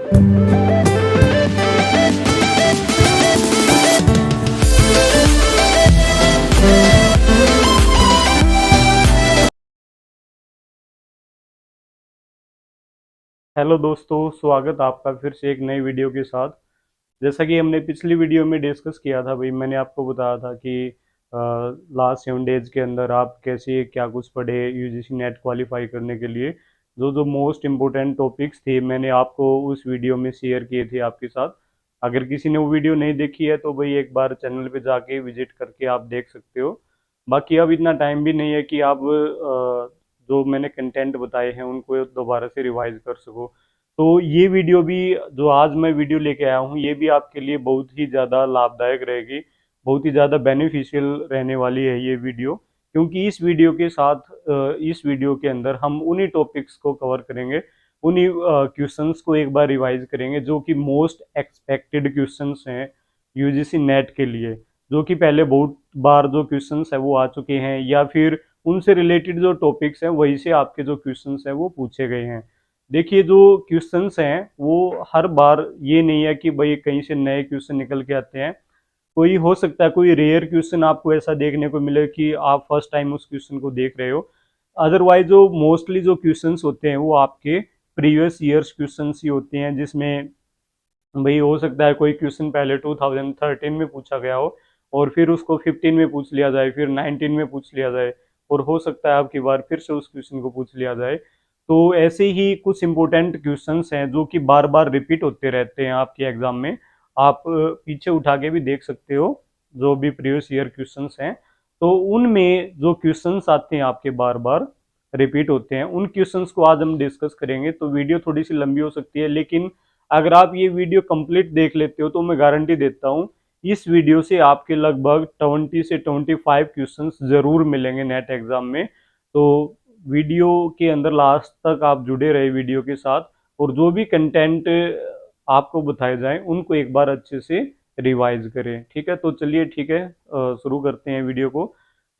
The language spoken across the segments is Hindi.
हेलो दोस्तों, स्वागत आपका फिर से एक नई वीडियो के साथ। जैसा कि हमने पिछली वीडियो में डिस्कस किया था भाई, मैंने आपको बताया था कि लास्ट 7 डेज के अंदर आप कैसे क्या कुछ पढ़े यूजीसी नेट क्वालिफाई करने के लिए। जो जो मोस्ट इम्पोर्टेंट टॉपिक्स थे मैंने आपको उस वीडियो में शेयर किए थे आपके साथ। अगर किसी ने वो वीडियो नहीं देखी है तो भाई एक बार चैनल पे जाके विजिट करके आप देख सकते हो। बाकी अब इतना टाइम भी नहीं है कि आप जो मैंने कंटेंट बताए हैं उनको दोबारा से रिवाइज कर सको। तो ये वीडियो भी, जो आज मैं वीडियो लेके आया हूँ, ये भी आपके लिए बहुत ही ज़्यादा लाभदायक रहेगी, बहुत ही ज़्यादा बेनिफिशियल रहने वाली है ये वीडियो। क्योंकि इस वीडियो के साथ इस वीडियो के अंदर हम उन्हीं टॉपिक्स को कवर करेंगे, उन्हीं क्वेश्चंस को एक बार रिवाइज करेंगे जो कि मोस्ट एक्सपेक्टेड क्वेश्चंस हैं यूजीसी नेट के लिए। जो कि पहले बहुत बार जो क्वेश्चंस है वो आ चुके हैं, या फिर उनसे रिलेटेड जो टॉपिक्स हैं वही से आपके जो क्वेश्चंस हैं वो पूछे गए हैं। देखिए, जो क्वेश्चंस हैं वो हर बार ये नहीं है कि भाई कहीं से नए क्वेश्चन निकल के आते हैं। कोई हो सकता है कोई रेयर क्वेश्चन आपको ऐसा देखने को मिले कि आप फर्स्ट टाइम उस क्वेश्चन को देख रहे हो। अदरवाइज जो मोस्टली जो क्वेश्चंस होते हैं वो आपके प्रीवियस ईयर्स क्वेश्चंस ही होते हैं, जिसमें भाई हो सकता है कोई क्वेश्चन पहले 2013 में पूछा गया हो और फिर उसको 15 में पूछ लिया जाए, फिर 19 में पूछ लिया जाए, और हो सकता है आपकी बार फिर से उस क्वेश्चन को पूछ लिया जाए। तो ऐसे ही कुछ इंपॉर्टेंट क्वेश्चंस हैं जो कि बार बार रिपीट होते रहते हैं आपके एग्जाम में। आप पीछे उठा के भी देख सकते हो जो भी प्रीवियस ईयर क्वेश्चंस हैं। तो उनमें जो क्वेश्चंस आते हैं आपके बार बार रिपीट होते हैं, उन क्वेश्चंस को आज हम डिस्कस करेंगे। तो वीडियो थोड़ी सी लंबी हो सकती है, लेकिन अगर आप ये वीडियो कंप्लीट देख लेते हो तो मैं गारंटी देता हूँ इस वीडियो से आपके लगभग 20 से 25 क्वेश्चंस जरूर मिलेंगे नेट एग्जाम में। तो वीडियो के अंदर लास्ट तक आप जुड़े रहे वीडियो के साथ, और जो भी कंटेंट आपको बताए जाएं उनको एक बार अच्छे से रिवाइज करें। ठीक है, तो चलिए ठीक है, शुरू करते हैं वीडियो को।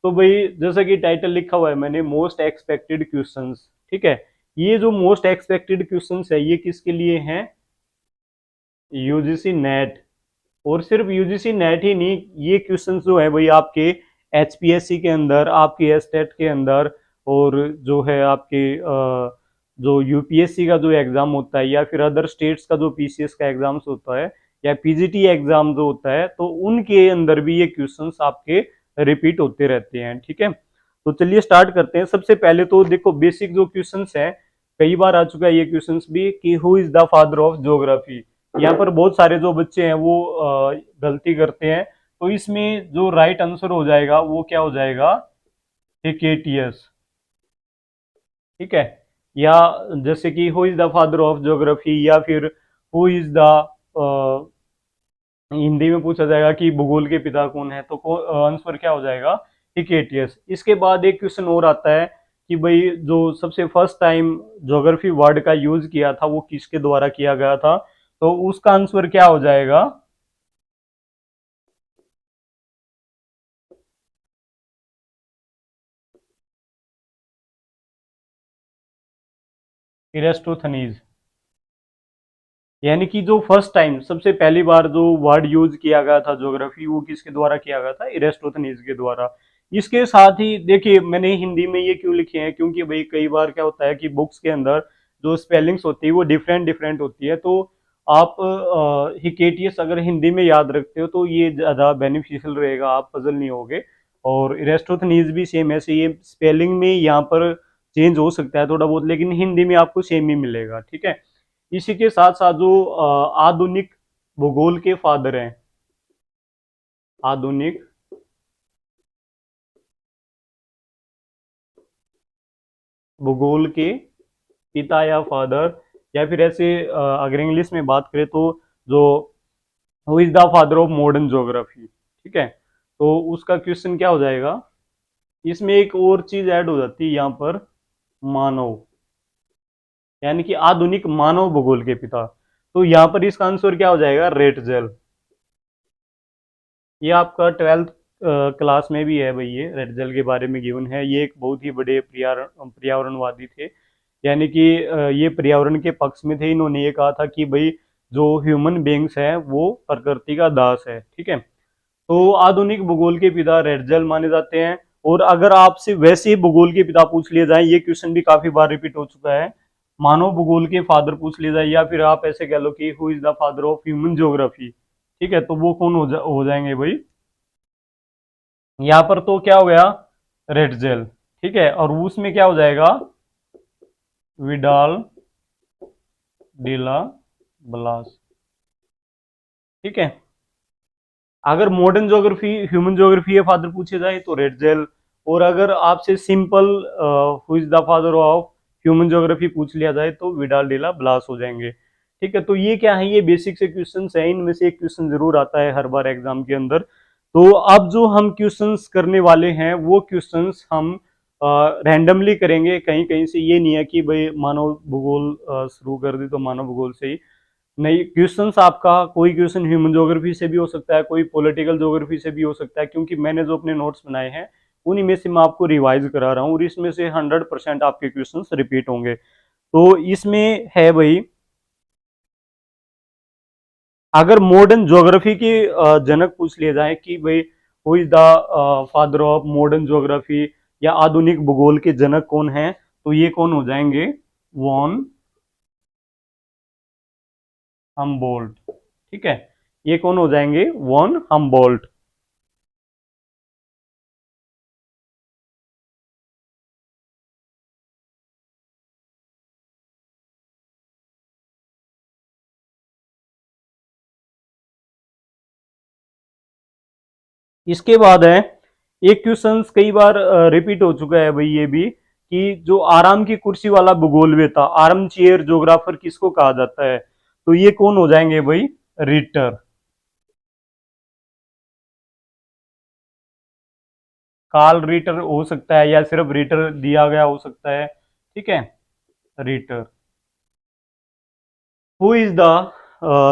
तो भाई जैसा कि टाइटल लिखा हुआ है मैंने, मोस्ट एक्सपेक्टेड क्वेश्चंस। ठीक है, ये जो मोस्ट एक्सपेक्टेड क्वेश्चंस है ये किसके लिए हैं? UGC net. और सिर्फ यूजीसी नेट ही नहीं, ये क्वेश्चंस जो है भाई आपके एचपीएससी के अंदर, आपके एस्टेट के अंदर, और जो है आपके जो यूपीएससी का जो एग्जाम होता है, या फिर अदर स्टेट्स का जो पीसीएस का एग्जाम्स होता है, या पीजीटी एग्जाम जो होता है, तो उनके अंदर भी ये क्वेश्चंस आपके रिपीट होते रहते हैं। ठीक है, तो चलिए स्टार्ट करते हैं। सबसे पहले तो देखो, बेसिक जो क्वेश्चंस है, कई बार आ चुका है ये क्वेश्चंस भी कि who is the father of geography. यहाँ पर बहुत सारे जो बच्चे हैं वो गलती करते हैं। तो इसमें जो राइट आंसर हो जाएगा वो क्या हो जाएगा? हिकेटियस। ठीक है, या जैसे कि who is the father of geography, या फिर हु इज द, हिंदी में पूछा जाएगा कि भूगोल के पिता कौन है, तो आंसर क्या हो जाएगा? हिकेटियस। इसके बाद एक क्वेश्चन और आता है कि भाई जो सबसे फर्स्ट टाइम ज्योग्राफी वर्ड का यूज किया था वो किसके द्वारा किया गया था, तो उसका आंसर क्या हो जाएगा? इरेस्टोथनीज। यानी कि जो फर्स्ट टाइम, सबसे पहली बार जो वर्ड यूज किया गया था ज्योग्राफी, वो किसके द्वारा किया गया था? इरेस्टोथनीज के द्वारा। इसके साथ ही देखिए, मैंने हिंदी में ये क्यों लिखे हैं, क्योंकि भाई कई बार क्या होता है कि बुक्स के अंदर जो स्पेलिंग्स होती है वो डिफरेंट डिफरेंट होती है। तो आप हिकेटियस अगर हिंदी में याद रखते हो तो ये ज़्यादा बेनिफिशियल रहेगा, आप पजल नहीं होगे। और इरेस्टोथनीज भी सेम ऐसे, ये स्पेलिंग में यहाँ पर चेंज हो सकता है थोड़ा बहुत, लेकिन हिंदी में आपको सेम ही मिलेगा। ठीक है, इसी के साथ साथ जो आधुनिक भूगोल के फादर हैं, आधुनिक भूगोल के पिता या फादर, या फिर ऐसे अगर इंग्लिश में बात करें तो जो who is the father of modern geography. ठीक है, तो उसका क्वेश्चन क्या हो जाएगा? इसमें एक और चीज ऐड हो जाती है यहाँ पर, मानव, यानी कि आधुनिक मानव भूगोल के पिता। तो यहाँ पर इसका आंसर क्या हो जाएगा? रेटजेल। ये आपका 12th क्लास में भी है भाई, ये रेटजेल के बारे में गिवन है। ये एक बहुत ही बड़े पर्यावरणवादी थे, यानी कि ये पर्यावरण के पक्ष में थे। इन्होंने ये कहा था कि भाई जो ह्यूमन बींग्स है वो प्रकृति का दास है। ठीक है, तो आधुनिक भूगोल के पिता रेटजेल माने जाते हैं। और अगर आपसे वैसे ही भूगोल के पिता पूछ लिए जाए, ये क्वेश्चन भी काफी बार रिपीट हो चुका है, मानव भूगोल के फादर पूछ लिए जाए, या फिर आप ऐसे कह लो कि who is the father of human geography, ठीक है, तो वो कौन हो जाएंगे भाई, यहाँ पर तो क्या हो गया, रेटजेल। ठीक है, और उसमें क्या हो जाएगा, विडाल डिला ब्लास। ठीक है, अगर मॉडर्न ज्योग्राफी ह्यूमन ज्योग्राफी के फादर पूछे जाए तो रेटजेल। और अगर आपसे simple who is the father of human geography पूछ लिया जाए तो विडाल डेला ब्लास हो जाएंगे। ठीक है, तो ये क्या है, ये बेसिक से क्वेश्चन है, इनमें से एक क्वेश्चन जरूर आता है हर बार एग्जाम के अंदर। तो अब जो हम क्वेश्चंस करने वाले हैं वो क्वेश्चंस हम रैंडमली करेंगे, कहीं कहीं से। ये नहीं है कि भाई मानव भूगोल शुरू कर दी तो मानव भूगोल से ही नहीं, क्वेश्चंस आपका कोई क्वेश्चन ह्यूमन ज्योग्राफी से भी हो सकता है, कोई पॉलिटिकल ज्योग्राफी से भी हो सकता है, क्योंकि मैंने जो अपने नोट्स बनाए हैं उन्हीं में से मैं आपको रिवाइज करा रहा हूँ, और इसमें से 100% आपके क्वेश्चंस रिपीट होंगे। तो इसमें है भाई, अगर मॉडर्न ज्योग्राफी के जनक पूछ लिए जाए कि भाई who is the father of modern geography, या आधुनिक भूगोल के जनक कौन है, तो ये कौन हो जाएंगे, वॉन हमबोल्ट। ठीक है, ये कौन हो जाएंगे, वॉन हमबोल्ट। इसके बाद है एक क्वेश्चन कई बार रिपीट हो चुका है भाई, ये भी कि जो आराम की कुर्सी वाला भूगोलवेता, आर्म चेयर ज्योग्राफर किसको कहा जाता है, तो ये कौन हो जाएंगे भाई, रिटर। कार्ल रिटर हो सकता है, या सिर्फ रिटर दिया गया हो सकता है। ठीक है, Ritter. Who is the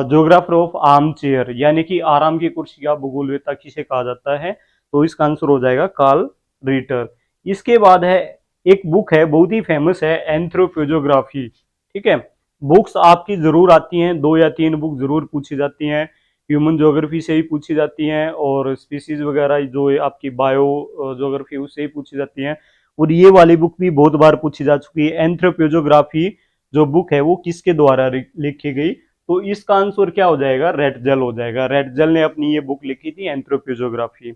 geographer of arm chair, यानी कि आराम की कुर्सी का भूगोलवेता किसे कहा जाता है, तो इसका आंसर हो जाएगा कार्ल रीटर। इसके बाद है एक बुक है बहुत ही फेमस है, एंथ्रोपोजोग्राफी। ठीक है, बुक्स आपकी जरूर आती हैं, 2 या 3 बुक जरूर पूछी जाती हैं, ह्यूमन ज्योग्राफी से ही पूछी जाती हैं, और स्पीसीज वगैरह जो आपकी बायो ज्योग्राफी उससे ही पूछी जाती हैं। और ये वाली बुक भी बहुत बार पूछी जा चुकी है, एंथ्रोपोजोग्राफी जो बुक है वो किसके द्वारा लिखी गई, तो इसका आंसर क्या हो जाएगा, रेटजेल हो जाएगा। रेटजेल ने अपनी ये बुक लिखी थी, एंथ्रोपोजोग्राफी।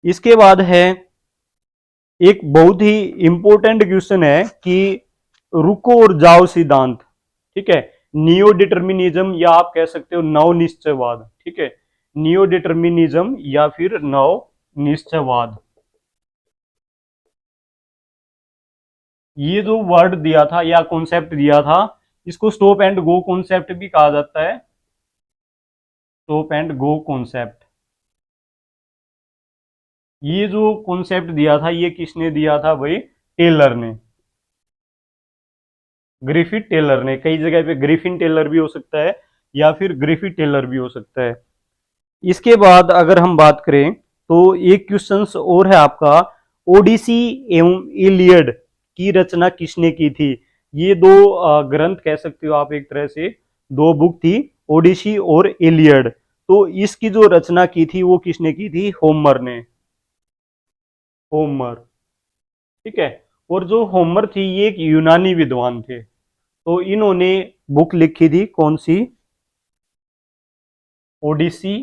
इसके बाद है एक बहुत ही इंपॉर्टेंट क्वेश्चन है कि रुको और जाओ सिद्धांत। ठीक है, नियो डिटर्मिनिज्म, या आप कह सकते हो नव निश्चयवाद। ठीक है, नियो डिटर्मिनिज्म या फिर नव निश्चयवाद, ये जो वर्ड दिया था या कॉन्सेप्ट दिया था, इसको स्टॉप एंड गो कॉन्सेप्ट भी कहा जाता है, स्टॉप एंड गो कॉन्सेप्ट। ये जो कॉन्सेप्ट दिया था ये किसने दिया था भाई, टेलर ने, ग्रिफिथ टेलर ने। कई जगह पे ग्रिफिन टेलर भी हो सकता है, या फिर ग्रिफिथ टेलर भी हो सकता है। इसके बाद अगर हम बात करें तो एक क्वेश्चन और है आपका, ओडिसी एवं इलियड की रचना किसने की थी। ये दो ग्रंथ कह सकते हो आप एक तरह से, दो बुक थी, ओडिसी और इलियड। तो इसकी जो रचना की थी वो किसने की थी, होमर ने, होमर। ठीक है, और जो होमर थी ये एक यूनानी विद्वान थे, तो इन्होंने बुक लिखी थी कौन सी, ओडिसी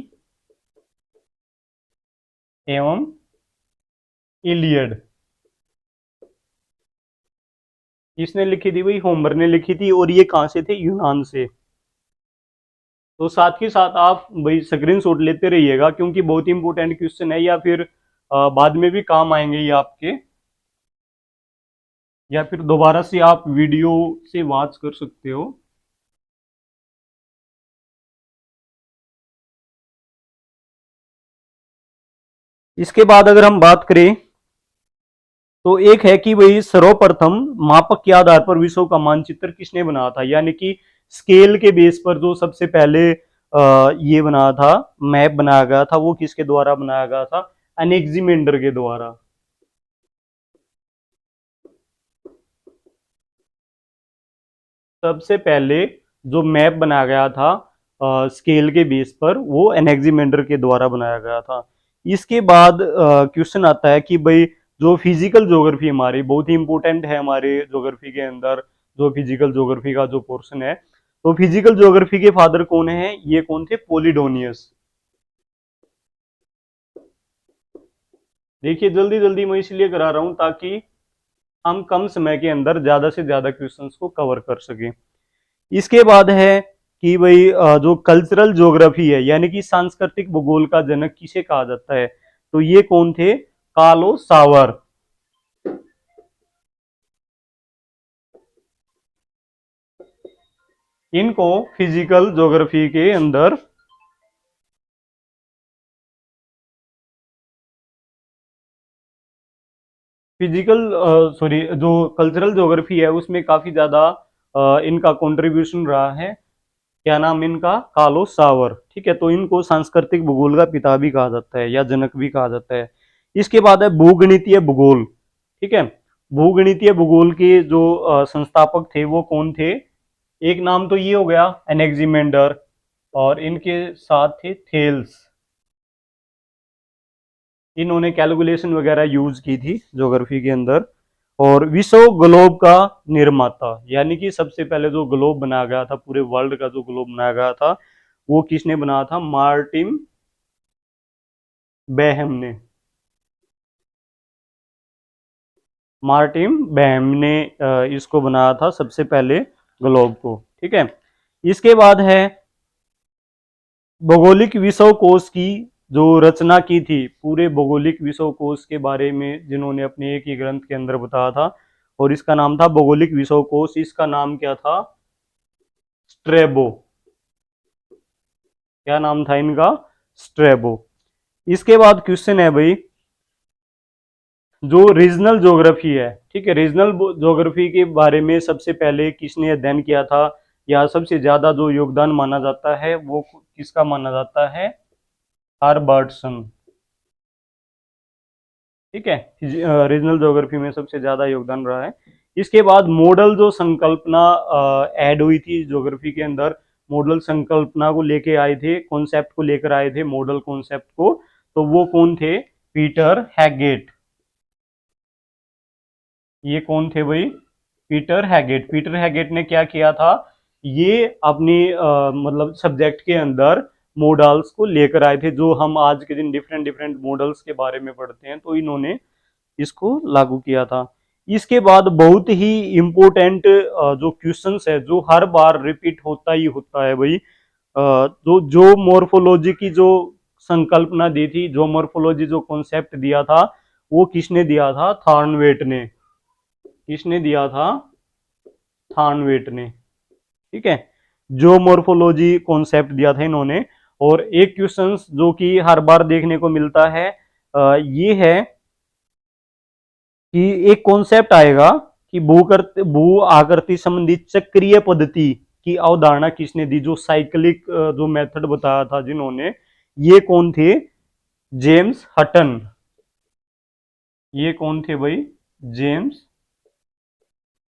एवं इलियड। किसने लिखी थी भाई, होमर ने लिखी थी, और ये कहां से थे, यूनान से। तो साथ ही साथ आप भाई स्क्रीनशॉट लेते रहिएगा, क्योंकि बहुत इंपॉर्टेंट क्वेश्चन है, या फिर बाद में भी काम आएंगे ये आपके, या फिर दोबारा से आप वीडियो से वॉच कर सकते हो। इसके बाद अगर हम बात करें तो एक है कि भाई सर्वप्रथम मापक के आधार पर विश्व का मानचित्र किसने बनाया था, यानी कि स्केल के बेस पर जो सबसे पहले ये बनाया था, मैप बनाया गया था, वो किसके द्वारा बनाया गया था, एनेक्जिमेंडर के द्वारा। सबसे पहले जो मैप बनाया गया था स्केल के बेस पर, वो एनेक्सीमेंडर के द्वारा बनाया गया था। इसके बाद क्वेश्चन आता है कि भाई जो फिजिकल ज्योग्राफी हमारी बहुत ही इंपॉर्टेंट है हमारे ज्योग्राफी के अंदर, जो फिजिकल ज्योग्राफी का जो पोर्शन है, तो फिजिकल ज्योग्राफी के फादर कौन है, ये कौन थे, पोलिडोनियस। देखिए जल्दी जल्दी मैं इसलिए करा रहा हूं ताकि हम कम समय के अंदर ज्यादा से ज्यादा क्वेश्चंस को कवर कर सकें। इसके बाद है कि भाई जो कल्चरल ज्योग्राफी है यानी कि सांस्कृतिक भूगोल का जनक किसे कहा जाता है, तो ये कौन थे, कार्लो सावर। इनको फिजिकल ज्योग्राफी के अंदर फिजिकल सॉरी जो कल्चरल ज्योग्राफी है उसमें काफी ज्यादा इनका कंट्रीब्यूशन रहा है। क्या नाम इनका, कार्लो सावर। ठीक है, तो इनको सांस्कृतिक भूगोल का पिता भी कहा जाता है या जनक भी कहा जाता है। इसके बाद है भूगणितीय भूगोल। ठीक है, भूगणितीय भूगोल के जो संस्थापक थे वो कौन थे, एक नाम तो ये हो गया एनेक्सीमेंडर, और इनके साथ थे थेल्स। इन्होंने कैलकुलेशन वगैरह यूज की थी ज्योग्राफी के अंदर। और विश्व ग्लोब का निर्माता, यानी कि सबसे पहले जो ग्लोब बनाया गया था, पूरे वर्ल्ड का जो ग्लोब बनाया गया था, वो किसने बनाया था, मार्टिन बेहम ने। मार्टिन बेहम ने इसको बनाया था सबसे पहले, ग्लोब को। ठीक है, इसके बाद है भौगोलिक विश्वकोश की जो रचना की थी, पूरे भौगोलिक विश्वकोश के बारे में जिन्होंने अपने एक ही ग्रंथ के अंदर बताया था, और इसका नाम था भौगोलिक विश्वकोश। इसका नाम क्या था, स्ट्रेबो। क्या नाम था इनका, स्ट्रेबो। इसके बाद क्वेश्चन है भाई, जो रीजनल ज्योग्राफी है, ठीक है, रीजनल ज्योग्राफी के बारे में सबसे पहले किसने अध्ययन किया था, या सबसे ज्यादा जो योगदान माना जाता है वो किसका माना जाता है, हार्बर्टसन। ठीक है, रीजनल ज्योग्राफी में सबसे ज्यादा योगदान रहा है। इसके बाद मॉडल जो संकल्पना ऐड हुई थी ज्योग्राफी के अंदर, मॉडल संकल्पना को लेके आए थे, कॉन्सेप्ट को लेकर आए थे, मॉडल कॉन्सेप्ट को, तो वो कौन थे, पीटर हैगेट। ये कौन थे भाई, पीटर हैगेट। पीटर हैगेट ने क्या किया था, ये अपनी मतलब सब्जेक्ट के अंदर मॉडल्स को लेकर आए थे, जो हम आज के दिन डिफरेंट डिफरेंट मॉडल्स के बारे में पढ़ते हैं, तो इन्होंने इसको लागू किया था। इसके बाद बहुत ही इंपॉर्टेंट जो क्वेश्चंस है, जो हर बार रिपीट होता ही होता है भाई, जो जो मोर्फोलॉजी की जो संकल्पना दी थी, जो मोर्फोलॉजी जो कॉन्सेप्ट दिया था, वो किसने दिया था, थॉर्नवेट ने। किसने दिया था, थॉर्नवेट ने। ठीक है, जो मोर्फोलॉजी कॉन्सेप्ट दिया था इन्होंने। और एक क्वेश्चन जो कि हर बार देखने को मिलता है, ये है कि एक कॉन्सेप्ट आएगा कि भू आकृति संबंधी चक्रीय पद्धति की अवधारणा किसने दी, जो साइक्लिक जो मेथड बताया था जिन्होंने, ये कौन थे, जेम्स हटन। ये कौन थे भाई, जेम्स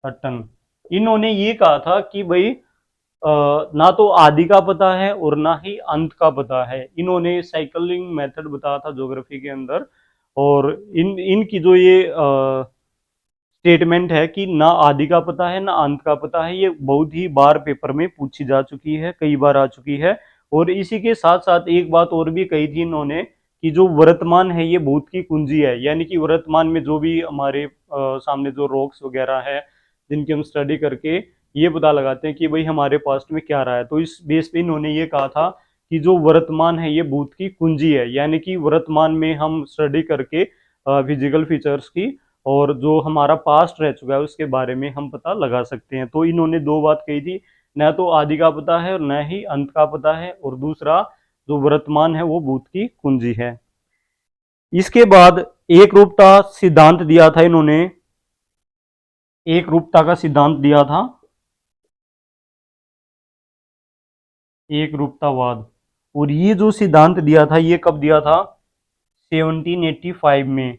हटन। इन्होंने ये कहा था कि भाई ना तो आदि का पता है और ना ही अंत का पता है। इन्होंने साइकिलिंग मेथड बताया था ज्योग्राफी के अंदर। और इनकी जो ये स्टेटमेंट है कि ना आदि का पता है ना अंत का पता है, ये बहुत ही बार पेपर में पूछी जा चुकी है, कई बार आ चुकी है। और इसी के साथ साथ एक बात और भी कही थी इन्होंने, कि जो वर्तमान है ये भूत की कुंजी है, यानी कि वर्तमान में जो भी हमारे सामने जो रॉक्स वगैरह है, जिनकी हम स्टडी करके ये पता लगाते हैं कि भाई हमारे पास्ट में क्या रहा है, तो इस बेस पे इन्होंने ये कहा था कि जो वर्तमान है ये भूत की कुंजी है, यानी कि वर्तमान में हम स्टडी करके फिजिकल फीचर्स की, और जो हमारा पास्ट रह चुका है उसके बारे में हम पता लगा सकते हैं। तो इन्होंने दो बात कही थी, न तो आदि का पता है और न ही अंत का पता है, और दूसरा जो वर्तमान है वो भूत की कुंजी है। इसके बाद एक रूपता सिद्धांत दिया था इन्होंने, एक रूपता का सिद्धांत दिया था, एक रूपतावाद। और ये जो सिद्धांत दिया था ये कब दिया था, 1785 में।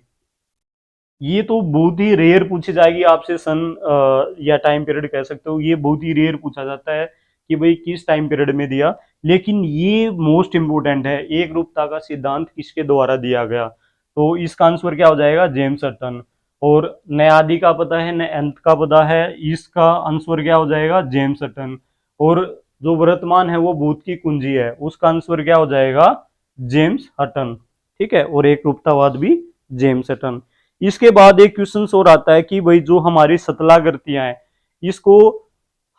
ये तो बहुत ही रेयर पूछी जाएगी आपसे सन या टाइम पीरियड कह सकते हो, ये बहुत ही रेयर पूछा जाता है कि भाई किस टाइम पीरियड में दिया। लेकिन ये मोस्ट इंपोर्टेंट है, एक रूपता का सिद्धांत किसके द्वारा दिया गया, तो इसका आंसर क्या हो जाएगा, जेम्स हटन। और न आदि का पता है न अंत का पता है, इसका आंसर क्या हो जाएगा, जेम्स हटन। और जो वर्तमान है वो भूत की कुंजी है, उसका आंसर क्या हो जाएगा, जेम्स हटन। ठीक है, और एक रूपतावाद भी जेम्स हटन। इसके बाद एक क्वेश्चन और आता है कि भाई जो हमारी सतलाकृतियां हैं, इसको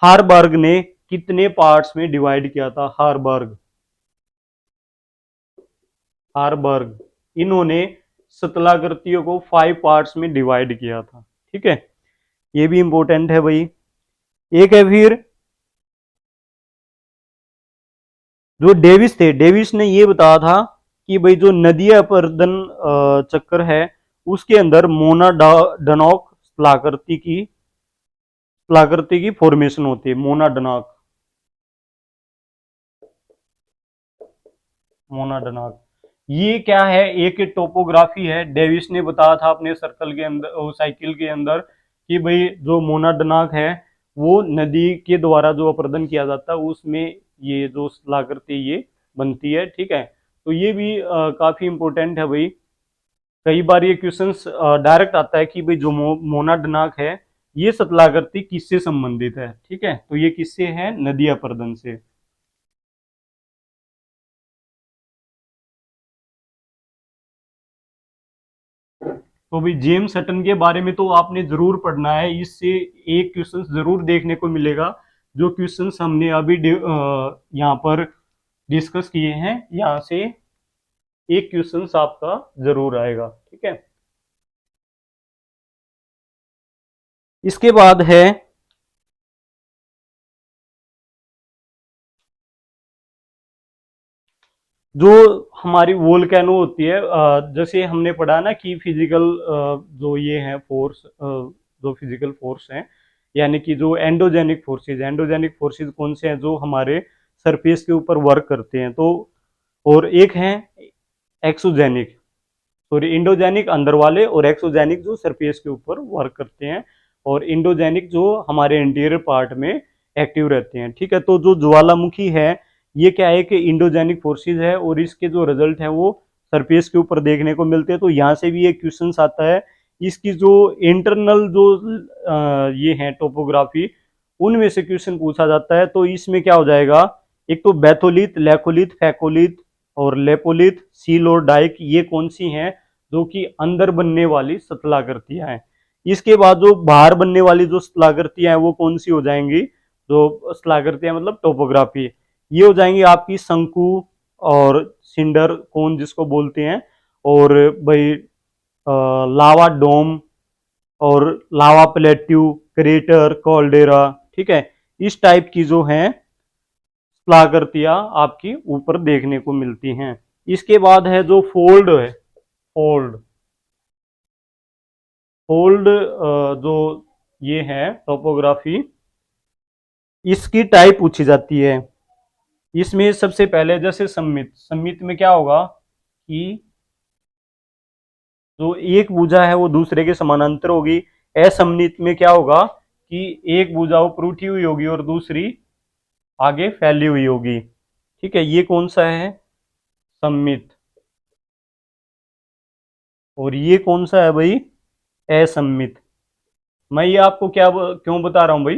हारबर्ग ने कितने पार्ट्स में डिवाइड किया था, हारबर्ग, हारबर्ग, इन्होंने सतलाकृतियों को 5 पार्ट्स में डिवाइड किया था। ठीक है, ये भी इंपॉर्टेंट है भाई। एक है फिर जो डेविस थे, डेविस ने ये बताया था कि भाई जो नदीय अपरदन चक्र है, उसके अंदर मोनाडनॉक स्थलाकृति की फॉर्मेशन होती है, मोनाडनॉक, मोनाडनॉक। ये क्या है, एक टोपोग्राफी है, डेविस ने बताया था अपने सर्कल के अंदर, साइकिल के अंदर, कि भाई जो मोनाडनॉक है वो नदी के द्वारा जो अपर्दन किया जाता है उसमें ये जो स्थलाकृति ये बनती है। ठीक है, तो ये भी काफी इंपॉर्टेंट है भाई। कई बार ये क्वेश्चन डायरेक्ट आता है कि भाई जो मोनाडनाक है ये सतलाकृति किससे संबंधित है। ठीक है, तो ये किससे है, नदी अपर्दन से। तो भाई जेम्स हटन के बारे में तो आपने जरूर पढ़ना है, इससे एक क्वेश्चन जरूर देखने को मिलेगा। जो क्वेश्चंस हमने अभी यहाँ पर डिस्कस किए हैं, यहाँ से एक क्वेश्चंस आपका जरूर आएगा। ठीक है, इसके बाद है जो हमारी वोल्केनो होती है, जैसे हमने पढ़ा ना कि फिजिकल जो ये है फोर्स, जो फिजिकल फोर्स हैं, यानी कि जो एंडोजेनिक फोर्सेस कौन से हैं, जो हमारे सरफेस के ऊपर वर्क करते हैं, तो और एक है एक्सोजेनिक, सॉरी इंडोजेनिक अंदर वाले, और एक्सोजेनिक जो सरफेस के ऊपर वर्क करते हैं, और इंडोजेनिक जो हमारे इंटीरियर पार्ट में एक्टिव रहते हैं। ठीक है, तो जो ज्वालामुखी है ये क्या है कि इंडोजेनिक फोर्सेस है, और इसके जो रिजल्ट है वो सरफेस के ऊपर देखने को मिलते हैं। तो यहाँ से भी एक क्वेश्चन आता है, इसकी जो इंटरनल जो ये है टोपोग्राफी, उनमें से क्वेश्चन पूछा जाता है। तो इसमें क्या हो जाएगा, एक तो बैथोलिथ, लेकोलिथ, फैकोलिथ और लेपोलिथ, सील और डाइक, ये कौन सी हैं, जो कि अंदर बनने वाली सतलाकृतियां हैं। इसके बाद जो बाहर बनने वाली जो स्थलाकृतियां हैं वो कौन सी हो जाएंगी, जो स्थलाकृतियां मतलब टोपोग्राफी, ये हो जाएंगी आपकी शंकु और सिंडर कोन जिसको बोलते हैं, और भाई लावा डोम और लावा प्लेट्यू, क्रेटर, कॉल्डेरा। ठीक है, इस टाइप की जो हैं स्थलाकृतियां आपकी ऊपर देखने को मिलती हैं। इसके बाद है जो फोल्ड है, फोल्ड, फोल्ड जो ये है टोपोग्राफी, इसकी टाइप पूछी जाती है। इसमें सबसे पहले जैसे सम्मित, सम्मित में क्या होगा कि जो एक भुजा है वो दूसरे के समानांतर होगी। असममित में क्या होगा कि एक भुजा ऊपर उठी हुई होगी और दूसरी आगे फैली हुई होगी। ठीक है, ये कौन सा है, सम्मित। और ये कौन सा है भाई, असममित। मैं ये आपको क्या क्यों बता रहा हूं भाई,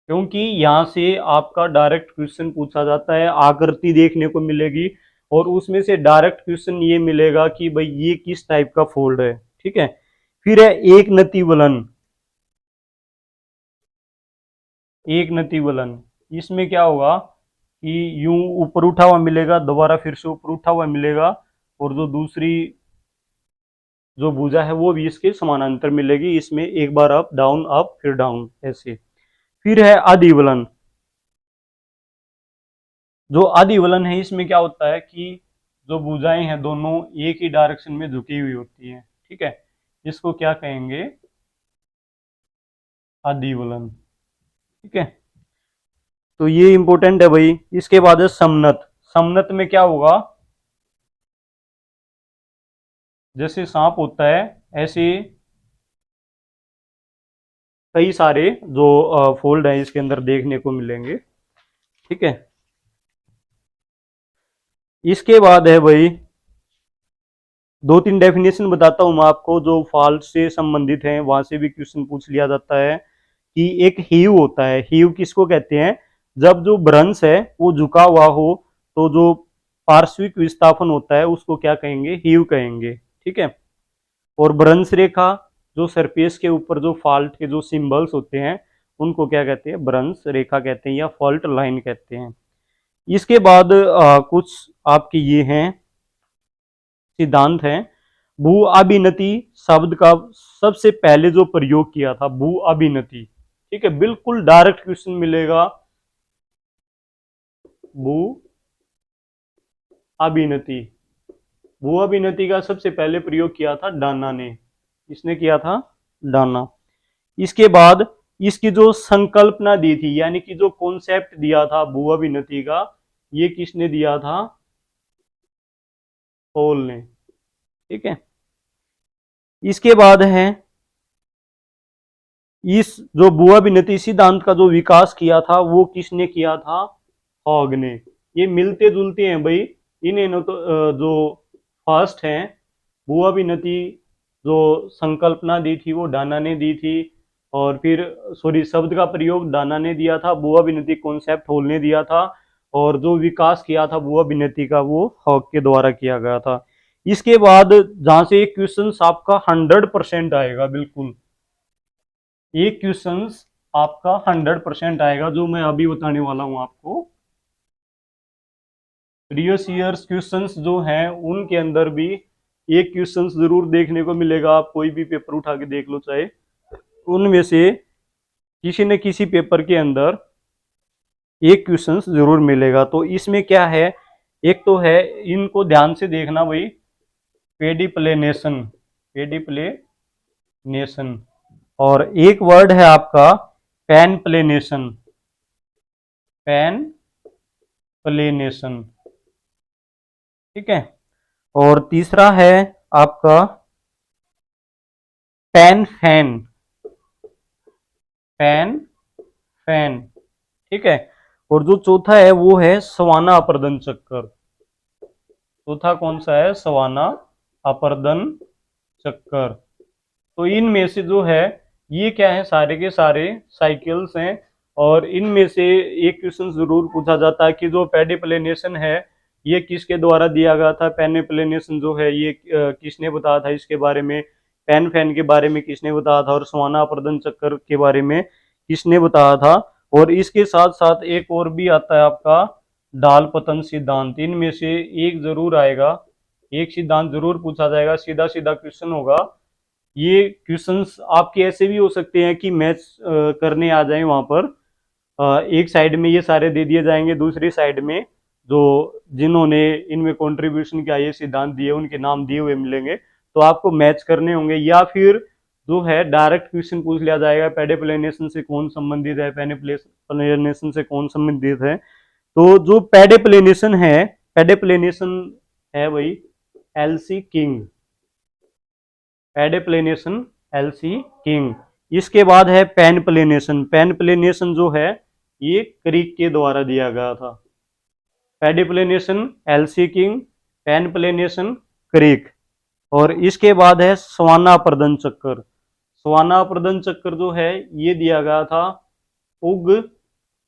क्योंकि यहाँ से आपका डायरेक्ट क्वेश्चन पूछा जाता है, आकृति देखने को मिलेगी, और उसमें से डायरेक्ट क्वेश्चन ये मिलेगा कि भाई ये किस टाइप का फोल्ड है। ठीक है, फिर है एक नति वलन, एक नति वलन। इसमें क्या होगा कि यूं ऊपर उठा हुआ मिलेगा, दोबारा फिर से ऊपर उठा हुआ मिलेगा, और जो दूसरी जो भुजा है वो भी इसके समानांतर मिलेगी, इसमें एक बार अप फिर डाउन ऐसे। फिर है आदिवलन, जो आदि वलन है इसमें क्या होता है कि जो भुजाएं हैं दोनों एक ही डायरेक्शन में झुकी हुई होती हैं। ठीक है, इसको क्या कहेंगे, आदि वलन। ठीक है, तो ये इंपॉर्टेंट है भाई। इसके बाद है समनत, समनत में क्या होगा, जैसे सांप होता है ऐसे कई सारे जो फोल्ड हैं इसके अंदर देखने को मिलेंगे। ठीक है, इसके बाद है भाई दो तीन डेफिनेशन बताता हूं मैं आपको जो फॉल्ट से संबंधित हैं, वहां से भी क्वेश्चन पूछ लिया जाता है। कि एक हीव होता है, हीव किसको कहते हैं? जब जो भ्रंश है वो झुका हुआ हो तो जो पार्श्विक विस्थापन होता है उसको क्या कहेंगे? हीव कहेंगे। ठीक है, और भ्रंश रेखा जो सरफेस के ऊपर जो फॉल्ट के जो सिंबल्स होते हैं उनको क्या कहते हैं? भ्रंश रेखा कहते हैं या फॉल्ट लाइन कहते हैं। इसके बाद कुछ आपके ये हैं सिद्धांत हैं। भू अभिनति शब्द का सबसे पहले जो प्रयोग किया था, भू अभिनति। ठीक है, बिल्कुल डायरेक्ट क्वेश्चन मिलेगा। भू अभिनति, भू अभिनति का सबसे पहले प्रयोग किया था डाना ने। किसने किया था? डाना। इसके बाद इसकी जो संकल्पना दी थी, यानी कि जो कॉन्सेप्ट दिया था भू अभिनति का, ये किसने दिया था? हॉल ने। ठीक है, इसके बाद है इस जो भू अभिनति सिद्धांत का जो विकास किया था वो किसने किया था? हॉग ने। ये मिलते जुलते हैं भाई। इन्हें तो जो फर्स्ट हैं भू अभिनति, जो संकल्पना दी थी वो डाना ने दी थी, और फिर सॉरी शब्द का प्रयोग डाना ने दिया था, भू अभिनति कॉन्सेप्ट हॉल ने दिया था, और जो विकास किया था भू अभिनति का वो हॉग के द्वारा किया गया था। इसके बाद जहां से एक क्वेश्चन आपका 100% आएगा, बिल्कुल एक क्वेश्चंस आपका 100% आएगा, जो मैं अभी बताने वाला हूं आपको। प्रीवियस ईयर्स क्वेश्चंस जो हैं उनके अंदर भी एक क्वेश्चंस जरूर देखने को मिलेगा। आप कोई भी पेपर उठा के देख लो, चाहे उनमें से किसी न किसी पेपर के अंदर एक क्वेश्चंस जरूर मिलेगा। तो इसमें क्या है, एक तो है, इनको ध्यान से देखना भाई, पेडिप्लेनेशन, पेडिप्लेनेशन, और एक वर्ड है आपका पैनप्लेनेशन, पैनप्लेनेशन। ठीक है, और तीसरा है आपका पैन फैन, पैन फैन। ठीक है, और जो चौथा है वो है सवाना अपर्दन चक्कर। चौथा कौन सा है? सवाना अपर्दन चक्कर। तो इनमें से जो है ये क्या है, सारे के सारे साइकिल्स हैं, और इनमें से एक क्वेश्चन जरूर पूछा जाता है कि जो पेडिप्लेनेशन है ये किसके द्वारा दिया गया था? पेनिप्लेनेशन जो है ये किसने बताया था इसके बारे में? पैन फैन के बारे में किसने बताया था? और सवाना अपर्दन चक्कर के बारे में किसने बताया था? और इसके साथ साथ एक और भी आता है आपका डाल पतन सिद्धांत। इनमें से एक जरूर आएगा, एक सिद्धांत जरूर पूछा जाएगा, सीधा सीधा क्वेश्चन होगा। ये क्वेश्चंस आपके ऐसे भी हो सकते हैं कि मैच करने आ जाए वहां पर। एक साइड में ये सारे दे दिए जाएंगे, दूसरी साइड में जो जिन्होंने इनमें कंट्रीब्यूशन किया, ये सिद्धांत दिए, उनके नाम दिए हुए मिलेंगे। तो आपको मैच करने होंगे, या फिर जो है डायरेक्ट क्वेश्चन पूछ लिया जाएगा, पेडिप्लेनेशन से कौन संबंधित है, पेनिप्लेनेशन से कौन संबंधित है। तो जो पेडिप्लेनेशन है, पेडिप्लेनेशन है वही एलसी किंग, पेडिप्लेनेशन एलसी किंग। इसके बाद है पेनप्लेनेशन, पेनप्लेनेशन जो है ये क्रीक के द्वारा दिया गया था। पेडिप्लेनेशन एलसी किंग, पेनप्लेनेशन क्रीक। और इसके बाद है सवाना प्रदन चक्कर। सवाना प्रदन चक्कर जो है ये दिया गया था पुग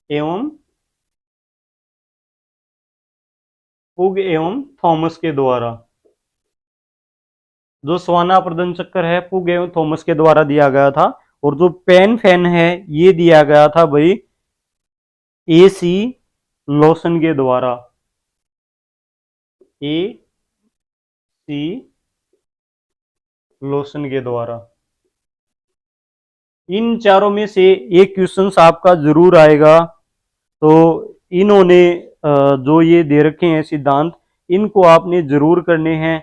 एवं थॉमस के द्वारा। जो सवाना प्रदन चक्कर है पुग एवं थॉमस के द्वारा दिया गया था। और जो पेन फैन है ये दिया गया था भाई ए सी लोसन के द्वारा, ए सी लोसन के द्वारा। इन चारों में से एक क्वेश्चन आपका जरूर आएगा। तो इन्होंने जो ये दे रखे हैं सिद्धांत, इनको आपने जरूर करने हैं।